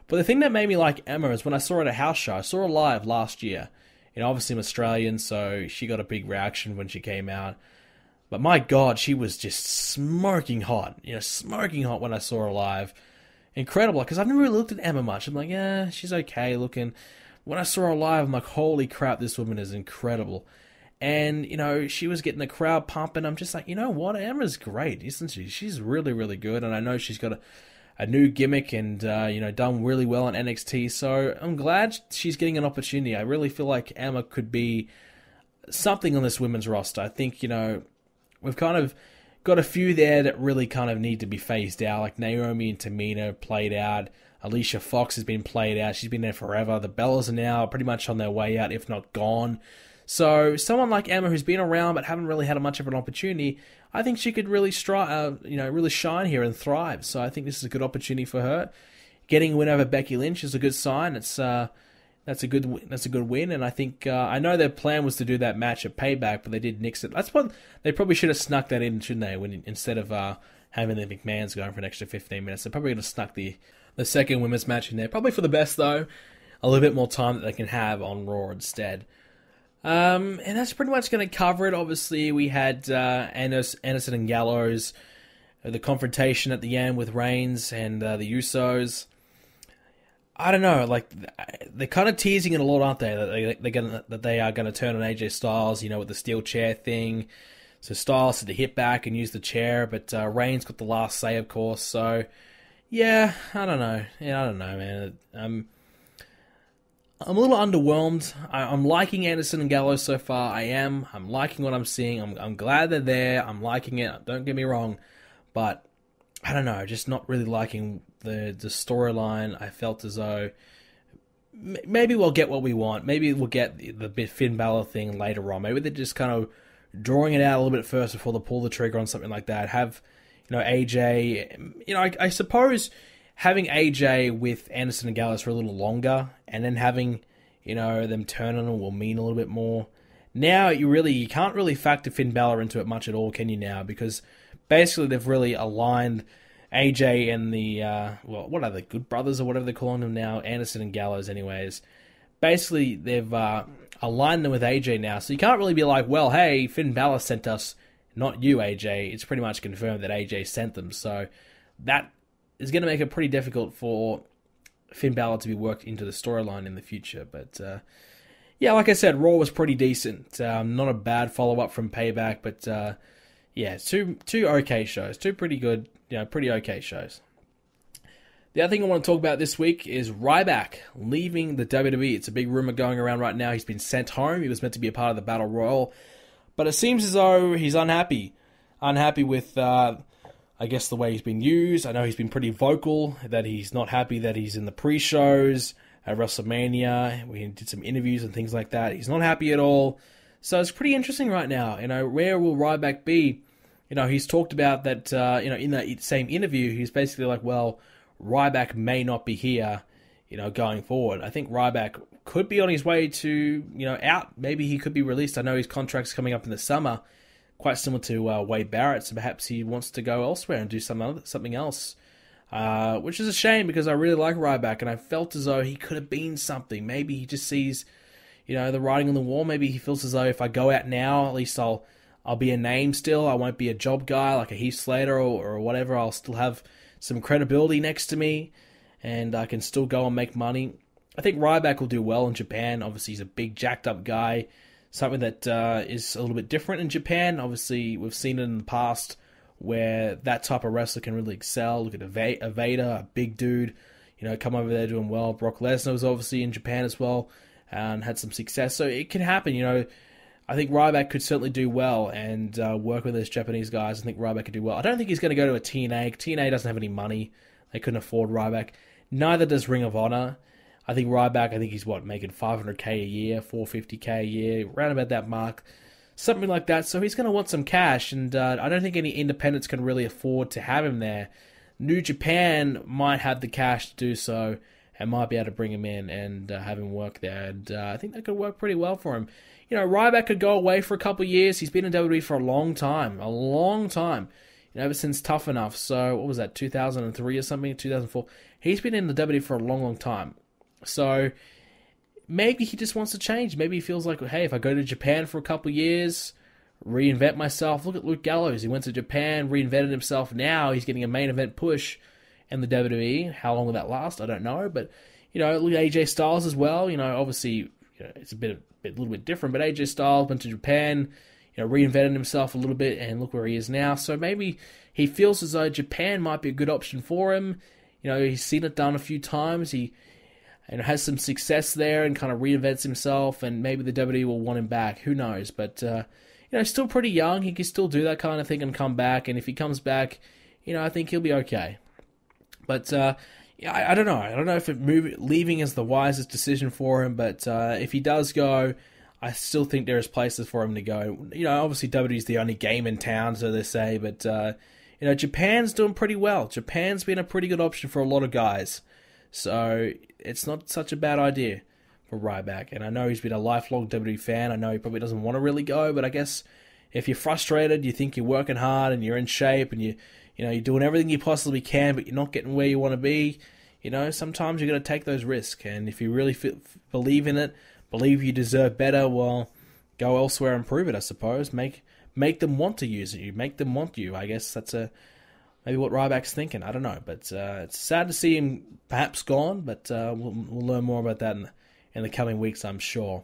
But the thing that made me like Emma is when I saw her at a house show. I saw her live last year. You know, obviously I'm Australian, so she got a big reaction when she came out. But my God, she was just smoking hot. You know, smoking hot when I saw her live. Incredible, because I've never really looked at Emma much. I'm like, yeah, she's okay looking. When I saw her live, I'm like, holy crap, this woman is incredible. And, you know, she was getting the crowd pumping. I'm just like, you know what? Emma's great, isn't she? She's really, really good. And I know she's got a new gimmick and, you know, done really well on NXT. So I'm glad she's getting an opportunity. I really feel like Emma could be something on this women's roster. I think, you know, we've kind of got a few there that really kind of need to be phased out. Like Naomi and Tamina played out. Alicia Fox has been played out. She's been there forever. The Bellas are now pretty much on their way out, if not gone. So someone like Emma, who's been around but haven't really had much of an opportunity, I think she could really really shine here and thrive. So I think this is a good opportunity for her. Getting a win over Becky Lynch is a good sign. That's a good win, and I think I know their plan was to do that match at Payback, but they did nix it. That's what they probably should have snuck that in, shouldn't they? Instead of having the McMahons going for an extra 15 minutes, they probably would have snuck the second women's match in there. Probably for the best though, a little bit more time that they can have on Raw instead. And that's pretty much going to cover it. Obviously, we had Anderson and Gallows, the confrontation at the end with Reigns and the Usos. I don't know, like they're kind of teasing it a lot, aren't they? That they are going to turn on AJ Styles, you know, with the steel chair thing. So Styles had to hit back and use the chair, but Reigns got the last say, of course. So yeah, I don't know. Yeah, I don't know, man. I'm a little underwhelmed. I'm liking Anderson and Gallows so far. I'm liking what I'm seeing. I'm glad they're there. I'm liking it. Don't get me wrong, but I don't know. Just not really liking the storyline. I felt as though maybe we'll get what we want. Maybe we'll get the Finn Balor thing later on. Maybe they're just kind of drawing it out a little bit first before they pull the trigger on something like that. Have, you know, AJ. You know, I suppose having AJ with Anderson and Gallows for a little longer, and then having, you know, them turn on him will mean a little bit more. Now you can't really factor Finn Balor into it much at all, can you now? Because basically they've really aligned AJ and the, what are the Good Brothers or whatever they're calling them now? Anderson and Gallows anyways. Basically they've aligned them with AJ now, so you can't really be like, well, hey, Finn Balor sent us, not you, AJ. It's pretty much confirmed that AJ sent them, so that is going to make it pretty difficult for Finn Balor to be worked into the storyline in the future. But yeah, like I said, Raw was pretty decent. Not a bad follow-up from Payback, but yeah, two okay shows. Two pretty good, you know, pretty okay shows. The other thing I want to talk about this week is Ryback leaving the WWE. It's a big rumor going around right now. He's been sent home. He was meant to be a part of the Battle Royal, but it seems as though he's unhappy. Unhappy with, I guess, the way he's been used. I know he's been pretty vocal that he's not happy that he's in the pre-shows. at WrestleMania. We did some interviews and things like that. He's not happy at all. So it's pretty interesting right now. Where will Ryback be? He's talked about that, in that same interview, he's basically like, well, Ryback may not be here, going forward. I think Ryback could be on his way to, out. Maybe he could be released. I know his contract's coming up in the summer, quite similar to Wade Barrett, so perhaps he wants to go elsewhere and do something else, which is a shame because I really like Ryback, and I felt as though he could have been something. Maybe he just sees, the writing on the wall. Maybe he feels as though if I go out now, at least I'll be a name still. I won't be a job guy like a Heath Slater or whatever. I'll still have some credibility next to me, and I can still go and make money. I think Ryback will do well in Japan. Obviously, he's a big, jacked-up guy, something that is a little bit different in Japan. Obviously, we've seen it in the past where that type of wrestler can really excel. Look at a Vader, a big dude, come over there doing well. Brock Lesnar was obviously in Japan as well and had some success. So it can happen, I think Ryback could certainly do well and work with those Japanese guys. I think Ryback could do well. I don't think he's going to go to a TNA. TNA doesn't have any money. They couldn't afford Ryback. Neither does Ring of Honor. I think Ryback, he's making $500K a year, $450K a year, around about that mark. Something like that. So he's going to want some cash, and I don't think any independents can really afford to have him there. New Japan might have the cash to do so and might be able to bring him in and have him work there. And I think that could work pretty well for him. Ryback could go away for a couple of years. He's been in WWE for a long time. Ever since Tough Enough. So, what was that, 2003 or something, 2004? He's been in the WWE for a long, long time. So, maybe he just wants to change. Maybe he feels like, hey, if I go to Japan for a couple of years, reinvent myself. Look at Luke Gallows. He went to Japan, reinvented himself. Now he's getting a main event push in the WWE. How long will that last? I don't know. But, look at AJ Styles as well. Obviously, it's a little bit different. But AJ Styles went to Japan, reinvented himself a little bit, and look where he is now. So maybe he feels as though Japan might be a good option for him. He's seen it done a few times. He has some success there and kind of reinvents himself, and maybe the WWE will want him back. Who knows? But, he's still pretty young. He can still do that kind of thing and come back. And if he comes back, I think he'll be okay. But, I don't know. I don't know if leaving is the wisest decision for him, but if he does go, I still think there is places for him to go. Obviously WWE's the only game in town, so they say, but Japan's doing pretty well. Japan's been a pretty good option for a lot of guys, so it's not such a bad idea for Ryback. And I know he's been a lifelong WWE fan. I know he probably doesn't want to really go, but I guess if you're frustrated, you think you're working hard and you're in shape and you're doing everything you possibly can, but you're not getting where you want to be, sometimes you're going to take those risks. And if you really believe in it, believe you deserve better, well, go elsewhere and prove it, I suppose. Make them want to use you. Make them want you. I guess that's maybe what Ryback's thinking. I don't know. But it's sad to see him perhaps gone, but we'll learn more about that in the coming weeks, I'm sure.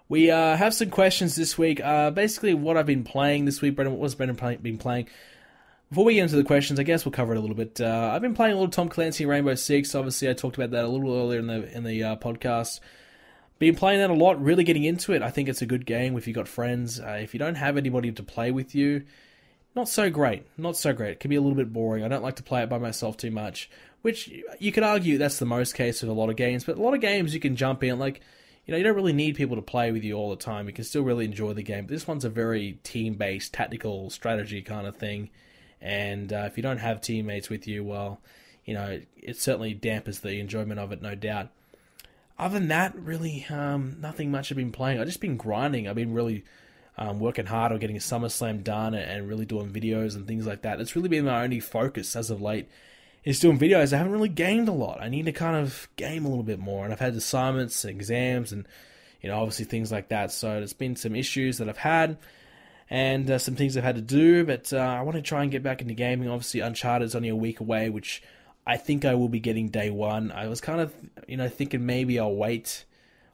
We have some questions this week. Basically, what I've been playing this week, Brendan, what's Brendan been playing? Before we get into the questions, I guess we'll cover it a little bit. I've been playing a little Tom Clancy Rainbow Six. Obviously, I talked about that a little earlier in the podcast. Been playing that a lot, really getting into it. I think it's a good game if you've got friends. If you don't have anybody to play with you, not so great. It can be a little bit boring. I don't like to play it by myself too much, which you could argue that's the most case with a lot of games. But a lot of games you can jump in, you don't really need people to play with you all the time. You can still really enjoy the game. But this one's a very team-based, tactical strategy kind of thing. And if you don't have teammates with you, well, it certainly dampers the enjoyment of it, no doubt. Other than that, really, nothing much I've been playing. I've just been grinding. I've been really working hard on getting a SummerSlam done and really doing videos and things like that. It's really been my only focus as of late, is doing videos. I haven't really gamed a lot. I need to kind of game a little bit more. And I've had assignments, exams, and obviously things like that. So there's been some issues that I've had and some things I've had to do. But I want to try and get back into gaming. Obviously, Uncharted's only a week away, which I think I will be getting day one. I was kind of, thinking maybe I'll wait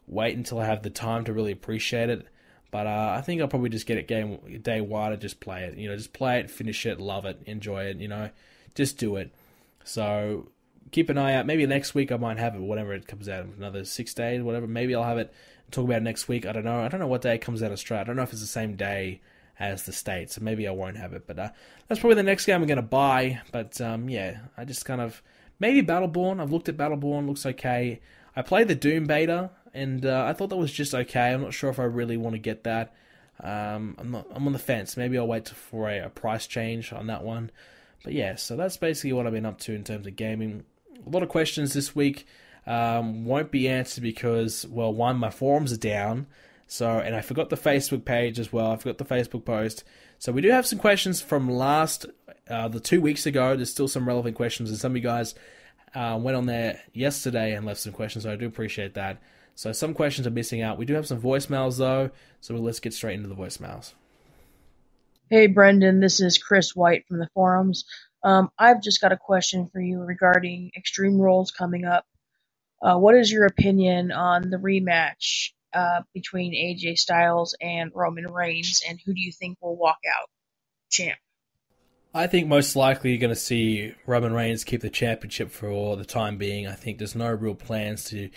until I have the time to really appreciate it. But I think I'll probably just get it day one and just play it. Just play it, finish it, love it, enjoy it, just do it. So keep an eye out. Maybe next week I might have it, whenever it comes out, another 6 days, whatever. Maybe I'll have it and talk about it next week. I don't know. I don't know what day it comes out of Australia. I don't know if it's the same day as the States, so maybe I won't have it. But that's probably the next game I'm going to buy. But I just kind of Maybe Battleborn. I've looked at Battleborn, looks okay. I played the Doom beta, and I thought that was just okay. I'm not sure if I really want to get that. I'm on the fence. Maybe I'll wait for a price change on that one. But yeah, so that's basically what I've been up to in terms of gaming. A lot of questions this week won't be answered because, well, one, my forums are down. And I forgot the Facebook page as well. I forgot the Facebook post. So we do have some questions from the 2 weeks ago. There's still some relevant questions, and some of you guys went on there yesterday and left some questions, so I do appreciate that. So some questions are missing out. We do have some voicemails, though, so let's get straight into the voicemails. Hey, Brendan, this is Chris White from the forums. I've just got a question for you regarding Extreme Rules coming up. What is your opinion on the rematch between AJ Styles and Roman Reigns, and who do you think will walk out champ? I think most likely you're going to see Roman Reigns keep the championship for the time being. I think there's no real plans to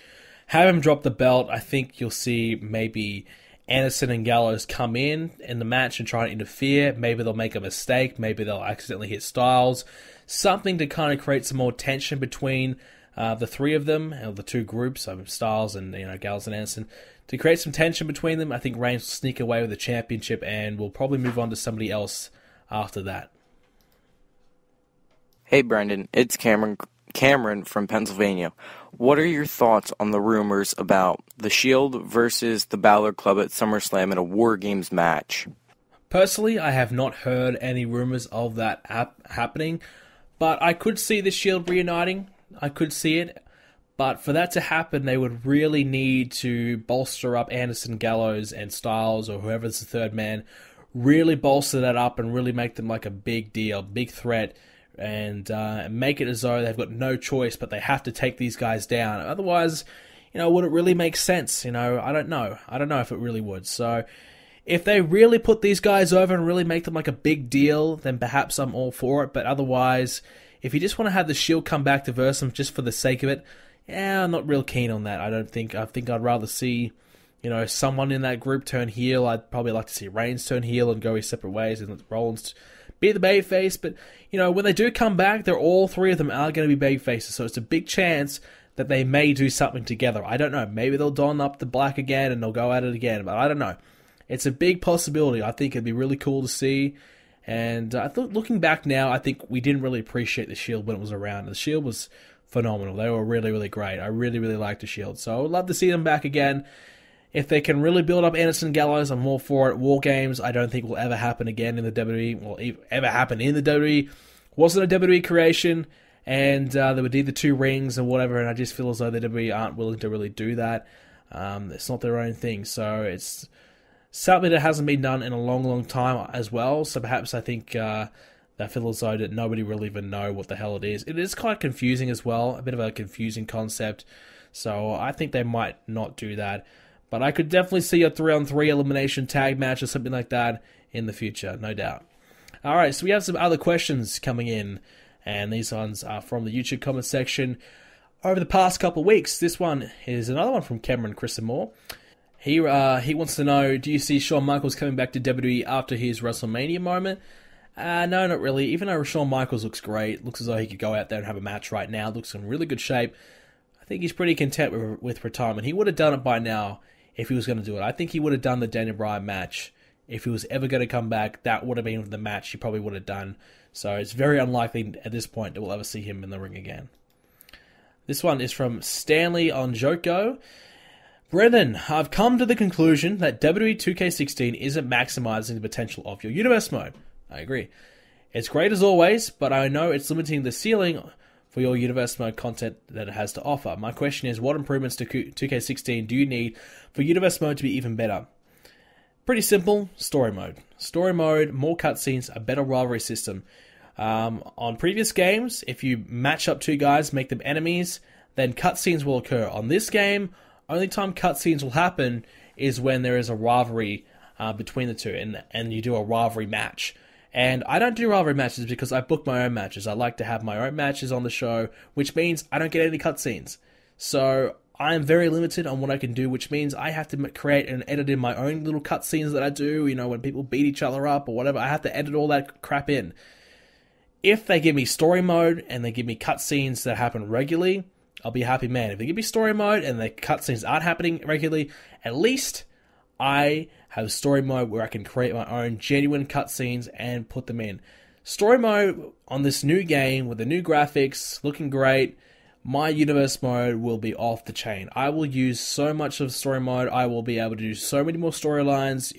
have him drop the belt. I think you'll see maybe Anderson and Gallows come in the match and try to interfere. Maybe they'll make a mistake. Maybe they'll accidentally hit Styles. Something to kind of create some more tension between the three of them, the two groups, Styles and Gallows and Anderson. To create some tension between them, I think Reigns will sneak away with the championship and will probably move on to somebody else after that. Hey Brendan, it's Cameron from Pennsylvania. What are your thoughts on the rumors about the Shield versus the Balor Club at SummerSlam in a War Games match? Personally, I have not heard any rumors of that happening, but I could see the Shield reuniting. I could see it, but for that to happen, they would really need to bolster up Anderson, Gallows, and Styles, or whoever's the third man, really bolster that up and really make them like a big deal, big threat, and make it as though they've got no choice, but they have to take these guys down. Otherwise, would it really make sense? I don't know. I don't know if it really would. So, if they really put these guys over and really make them like a big deal, then perhaps I'm all for it. But otherwise, if you just want to have the Shield come back to verse them just for the sake of it, I'm not real keen on that. I think I'd rather see, someone in that group turn heel. I'd probably like to see Reigns turn heel and go his separate ways, and let Rollins be the babyface. But when they do come back, all three of them are going to be babyfaces, so it's a big chance that they may do something together. I don't know. Maybe they'll don up the black again and they'll go at it again, but I don't know. It's a big possibility. I think it'd be really cool to see. And I thought, looking back now, I think we didn't really appreciate the Shield when it was around. The Shield was phenomenal. They were really, really great. I really, really liked the Shield. So I would love to see them back again. If they can really build up Anderson and Gallows, I'm all for it. War Games, I don't think will ever happen again in the WWE. Well, ever happen in the WWE. Wasn't a WWE creation, and they would need the two rings and whatever, and I just feel as though the WWE aren't willing to really do that. It's not their own thing, so it's something that hasn't been done in a long, long time as well. So perhaps I think I feel as though that nobody really even know what the hell it is. It is quite confusing as well, a bit of a confusing concept. So I think they might not do that. But I could definitely see a 3-on-3 elimination tag match or something like that in the future, no doubt. Alright, so we have some other questions coming in, and these ones are from the YouTube comment section over the past couple of weeks. This one is another one from Cameron Chris Amore. He wants to know, do you see Shawn Michaels coming back to WWE after his WrestleMania moment? No, not really. Even though Shawn Michaels looks great, looks as though he could go out there and have a match right now, looks in really good shape, I think he's pretty content with retirement. He would have done it by now if he was going to do it. I think he would have done the Daniel Bryan match. If he was ever going to come back, that would have been the match he probably would have done. So it's very unlikely at this point that we'll ever see him in the ring again. This one is from Stanley on Joko. Brendan, I've come to the conclusion that WWE 2K16 isn't maximizing the potential of your universe mode. I agree. It's great as always, but I know it's limiting the ceiling for your universe mode content that it has to offer. My question is, what improvements to 2K16 do you need for universe mode to be even better? Pretty simple, story mode. Story mode, more cutscenes, a better rivalry system. On previous games, if you match up two guys, make them enemies, then cutscenes will occur. On this game, only time cutscenes will happen is when there is a rivalry between the two, and you do a rivalry match. And I don't do rivalry matches because I book my own matches. I like to have my own matches on the show, which means I don't get any cutscenes. So I am very limited on what I can do, which means I have to create and edit in my own little cutscenes that I do. When people beat each other up or whatever, I have to edit all that crap in. If they give me story mode and they give me cutscenes that happen regularly, I'll be a happy man. If they give me story mode and the cutscenes aren't happening regularly, at least I have story mode where I can create my own genuine cutscenes and put them in. Story mode on this new game with the new graphics, looking great, my universe mode will be off the chain. I will use so much of story mode. I will be able to do so many more storylines.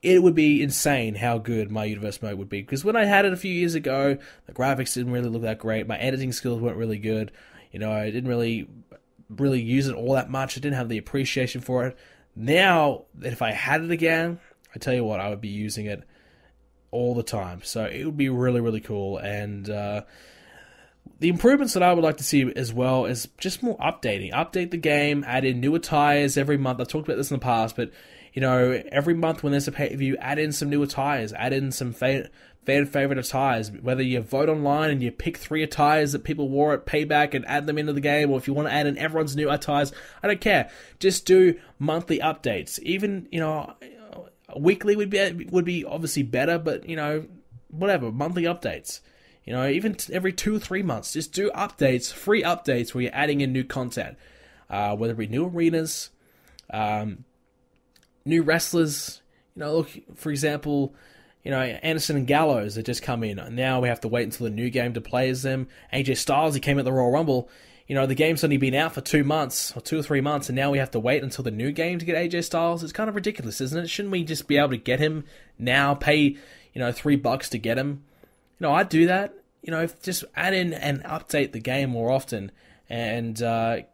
It would be insane how good my universe mode would be. Because when I had it a few years ago, the graphics didn't really look that great. My editing skills weren't really good. I didn't really use it all that much. I didn't have the appreciation for it. Now, if I had it again, I tell you what, I would be using it all the time. So it would be really, really cool. And the improvements that I would like to see as well is just more updating. Update the game, add in new attires every month. I've talked about this in the past, but every month when there's a pay-per-view, add in some new attires, add in some fan favorite attires. Whether you vote online and you pick 3 attires that people wore at Payback and add them into the game, or if you want to add in everyone's new attires, I don't care. Just do monthly updates. Even, weekly would be obviously better, but, whatever, monthly updates. Even every 2 or 3 months, just do updates, free updates where you're adding in new content. Whether it be new arenas, new wrestlers, look, for example, Anderson and Gallows that just come in. Now we have to wait until the new game to play as them. AJ Styles, he came at the Royal Rumble. The game's only been out for 2 months, or 2 or 3 months, and now we have to wait until the new game to get AJ Styles. It's kind of ridiculous, isn't it? Shouldn't we just be able to get him now, pay, $3 to get him? I'd do that. Just add in and update the game more often and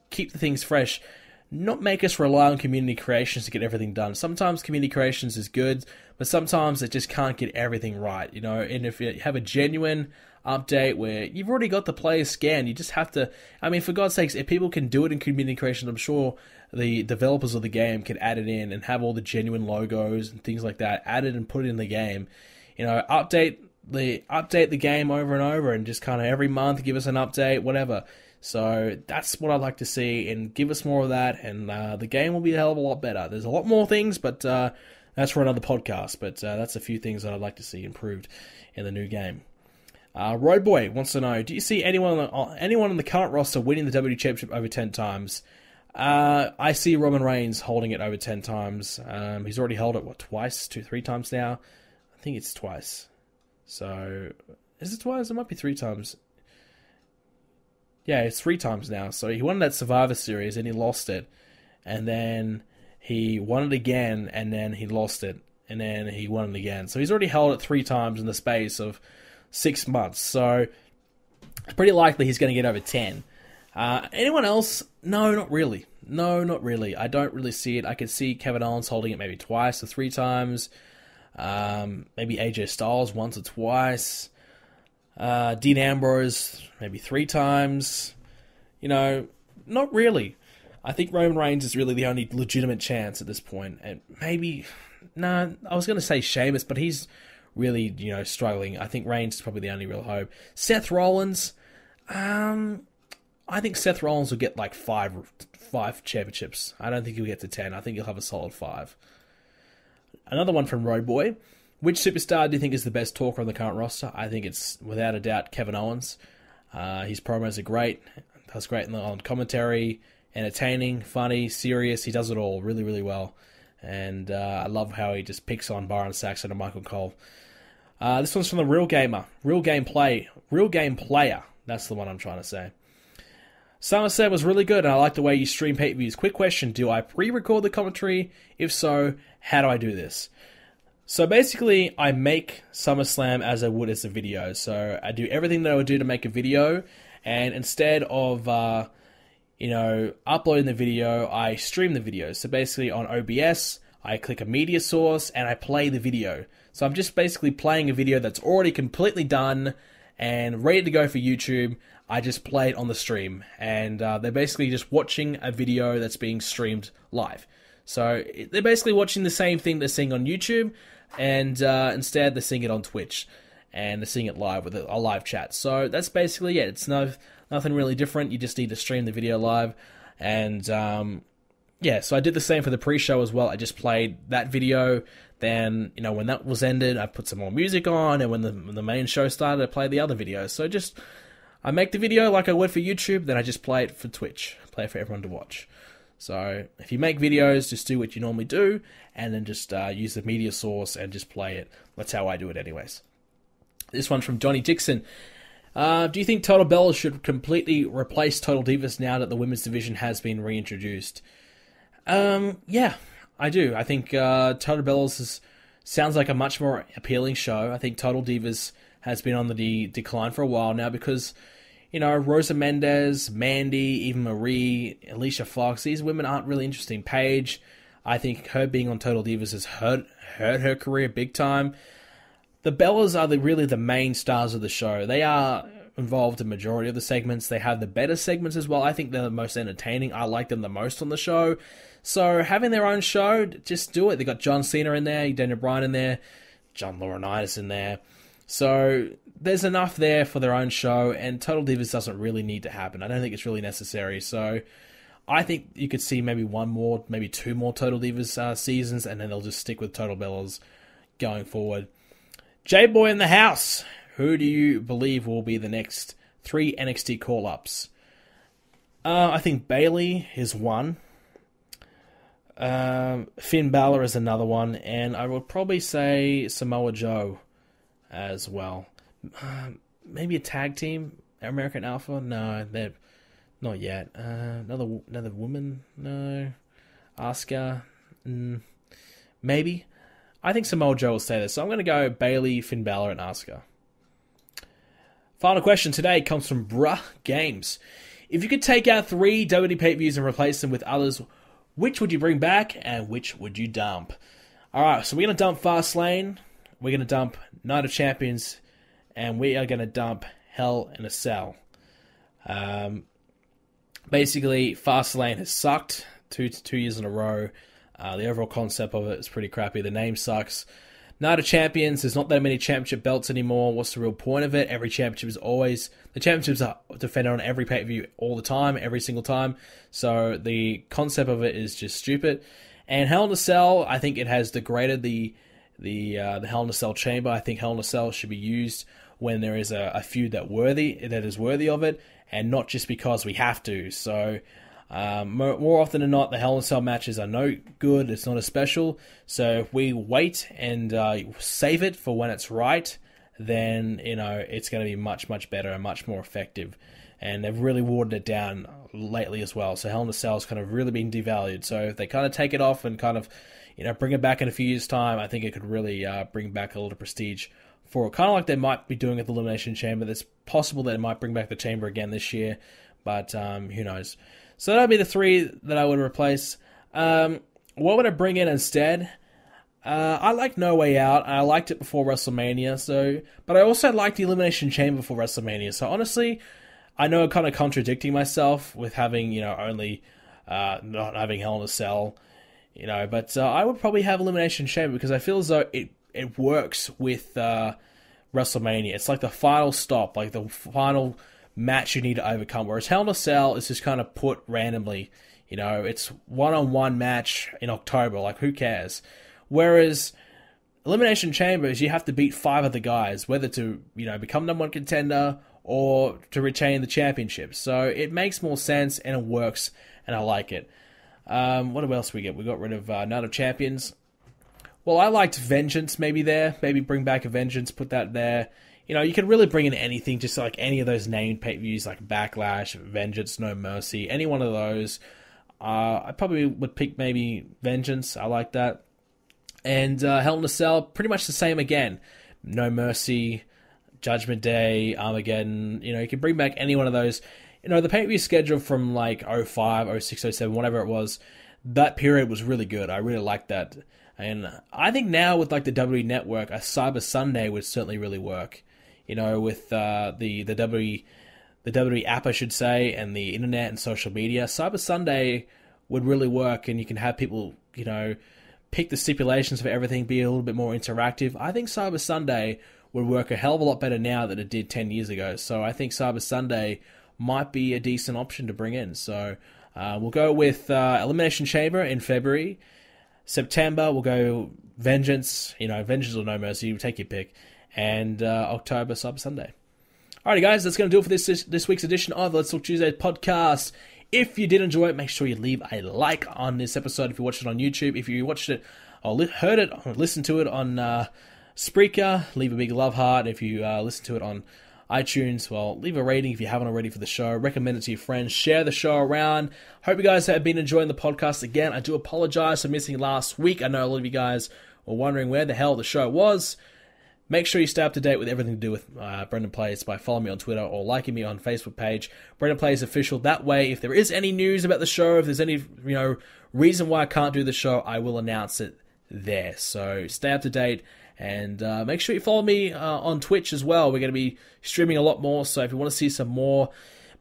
keep the things fresh. Not make us rely on community creations to get everything done. Sometimes community creations is good, but sometimes it just can't get everything right, And if you have a genuine update where you've already got the players scanned, you just have to, for God's sakes, if people can do it in community creation, I'm sure the developers of the game can add it in and have all the genuine logos and things like that added and put in the game. Update the game over and over and just kind of every month give us an update, whatever. So that's what I'd like to see, and give us more of that, and the game will be a hell of a lot better. There's a lot more things, but that's for another podcast. But that's a few things that I'd like to see improved in the new game. Road Boy wants to know, do you see anyone on the current roster winning the WWE Championship over 10 times? I see Roman Reigns holding it over 10 times. He's already held it, twice? 3 times now? I think it's twice. So, is it twice? It might be 3 times. Yeah, it's 3 times now. So he won that Survivor Series and he lost it. And then he won it again and then he lost it. And then he won it again. So he's already held it 3 times in the space of 6 months. So it's pretty likely he's going to get over 10. Anyone else? No, not really. I don't really see it. I could see Kevin Owens holding it maybe twice or 3 times. Maybe AJ Styles once or twice. Dean Ambrose maybe 3 times. Not really. I think Roman Reigns is really the only legitimate chance at this point. And maybe, I was going to say Sheamus, but he's really, struggling. I think Reigns is probably the only real hope. Seth Rollins, I think Seth Rollins will get like 5 championships. I don't think he'll get to 10. I think he'll have a solid 5. Another one from Road Boy. Which superstar do you think is the best talker on the current roster? I think it's, without a doubt, Kevin Owens. His promos are great. Does great on commentary. Entertaining, funny, serious. He does it all really, really well. And I love how he just picks on Byron Saxton and Michael Cole. This one's from the Real Gamer. Real Game Player. That's the one I'm trying to say. SummerSlam was really good, and I like the way you stream pay-per-views. Quick question, do I pre-record the commentary? If so, how do I do this? So basically, I make SummerSlam as I would as a video. So I do everything that I would do to make a video, and instead of, uploading the video, I stream the video. So basically on OBS, I click a media source, and I play the video. So I'm just basically playing a video that's already completely done and ready to go for YouTube. I just play it on the stream, and they're basically just watching a video that's being streamed live. So they're basically watching the same thing they're seeing on YouTube, and instead they're seeing it on Twitch, and they're seeing it live with a live chat. So that's basically it. It's nothing really different. You just need to stream the video live, and so I did the same for the pre-show as well. I just played that video Then, when that was ended, I put some more music on, and when the main show started, I played the other videos. So I make the video like I would for YouTube, then I just play it for Twitch, play it for everyone to watch. So if you make videos, just do what you normally do, and then just use the media source and just play it. That's how I do it anyways. This one's from Johnny Dixon. Do you think Total Bellas should completely replace Total Divas now that the women's division has been reintroduced? Yeah, I do. I think Total Bellas sounds like a much more appealing show. I think Total Divas has been on the decline for a while now because, Rosa Mendez, Mandy, even Marie, Alicia Fox, these women aren't really interesting. Paige, I think her being on Total Divas has hurt her career big time. The Bellas are really the main stars of the show. They are involved in the majority of the segments. They have the better segments as well. I think they're the most entertaining. I like them the most on the show. So having their own show, just do it. They got John Cena in there, Daniel Bryan in there, John Laurinaitis in there. So there's enough there for their own show, and Total Divas doesn't really need to happen. I don't think it's really necessary. So I think you could see maybe one more, maybe two more Total Divas seasons, and then they'll just stick with Total Bellas going forward. J-Boy in the house. Who do you believe will be the next 3 NXT call-ups? I think Bayley is one. Finn Balor is another one. And I would probably say Samoa Joe as well. Maybe a tag team? American Alpha? No, they're not yet. Another woman? No. Asuka? Maybe. I think Samoa Joe will stay there. So I'm going to go Bayley, Finn Balor, and Asuka. Final question today comes from Bruh Games. If you could take out 3 WWE pay-per-views and replace them with others, which would you bring back and which would you dump? Alright, so we're going to dump Fastlane, we're going to dump Night of Champions, and we are going to dump Hell in a Cell. Basically, Fastlane has sucked 2 years in a row. The overall concept of it is pretty crappy. The name sucks. Night of Champions, there's not that many championship belts anymore. What's the real point of it? Every championship is always... The championships are defended on every pay-per-view all the time, every single time. So the concept of it is just stupid. And Hell in a Cell, I think it has degraded the Hell in a Cell chamber. I think Hell in a Cell should be used when there is a feud that is worthy of it, and not just because we have to. So... more often than not, the Hell in a Cell matches are no good. It's not as special. So if we wait and save it for when it's right, then it's going to be much, much better and much more effective. And they've really watered it down lately as well. So Hell in a Cell has kind of really been devalued. So if they kind of take it off and kind of bring it back in a few years' time, I think it could really bring back a little prestige for it. Kind of like they might be doing at the Elimination Chamber. It's possible that it might bring back the Chamber again this year, but who knows. So that would be the 3 that I would replace. What would I bring in instead? I like No Way Out. I liked it before WrestleMania. But I also liked the Elimination Chamber before WrestleMania. So honestly, I know I'm kind of contradicting myself with having only not having Hell in a Cell. But I would probably have Elimination Chamber because I feel as though it works with WrestleMania. It's like the final stop, like the final match you need to overcome, whereas Hell in a Cell is just kind of put randomly. It's one-on-one match in October, like who cares? Whereas Elimination Chamber is you have to beat 5 of the guys, whether to become number 1 contender or to retain the championship. So it makes more sense and it works, and I like it. What else we get? We got rid of Night of Champions. Well, I liked Vengeance maybe there. Maybe bring back a Vengeance, put that there. You could really bring in anything, just like any of those named pay-per-views, like Backlash, Vengeance, No Mercy, any one of those. I probably would pick maybe Vengeance. I like that. And Hell in a Cell, pretty much the same again. No Mercy, Judgment Day, Armageddon. You can bring back any one of those. The pay-per-view schedule from like 05, 06, 07, whatever it was, that period was really good. I really liked that. And I think now with like the WWE Network, a Cyber Sunday would certainly really work. With the WWE app, I should say, and the internet and social media, Cyber Sunday would really work, and you can have people, pick the stipulations for everything, be a little bit more interactive. I think Cyber Sunday would work a hell of a lot better now than it did 10 years ago. So I think Cyber Sunday might be a decent option to bring in. So we'll go with Elimination Chamber in February. September, we'll go Vengeance, Vengeance or No Mercy, take your pick, and October Cyber Sunday. Alrighty, guys, that's going to do it for this week's edition of the Let's Talk Tuesday podcast. If you did enjoy it, make sure you leave a like on this episode if you watched it on YouTube. If you watched it or heard it or listened to it on Spreaker, leave a big love heart. If you listen to it on iTunes, well, leave a rating if you haven't already for the show. Recommend it to your friends. Share the show around. Hope you guys have been enjoying the podcast. Again, I do apologize for missing last week. I know a lot of you guys were wondering where the hell the show was. Make sure you stay up to date with everything to do with BrendenPlayz by following me on Twitter or liking me on Facebook page, BrendenPlayz Official. That way, if there is any news about the show, if there's any reason why I can't do the show, I will announce it there. So stay up to date, and make sure you follow me on Twitch as well. We're going to be streaming a lot more, so if you want to see some more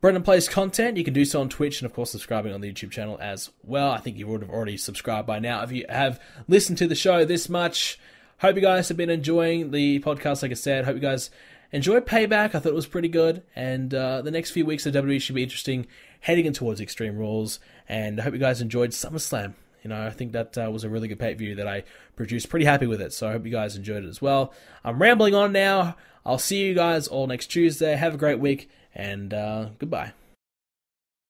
BrendenPlayz content, you can do so on Twitch, and of course subscribing on the YouTube channel as well. I think you would have already subscribed by now if you have listened to the show this much. Hope you guys have been enjoying the podcast, like I said. Hope you guys enjoyed Payback. I thought it was pretty good. And the next few weeks of WWE should be interesting, heading in towards Extreme Rules. And I hope you guys enjoyed SummerSlam. I think that was a really good pay-per-view that I produced. Pretty happy with it. So I hope you guys enjoyed it as well. I'm rambling on now. I'll see you guys all next Tuesday. Have a great week. And goodbye.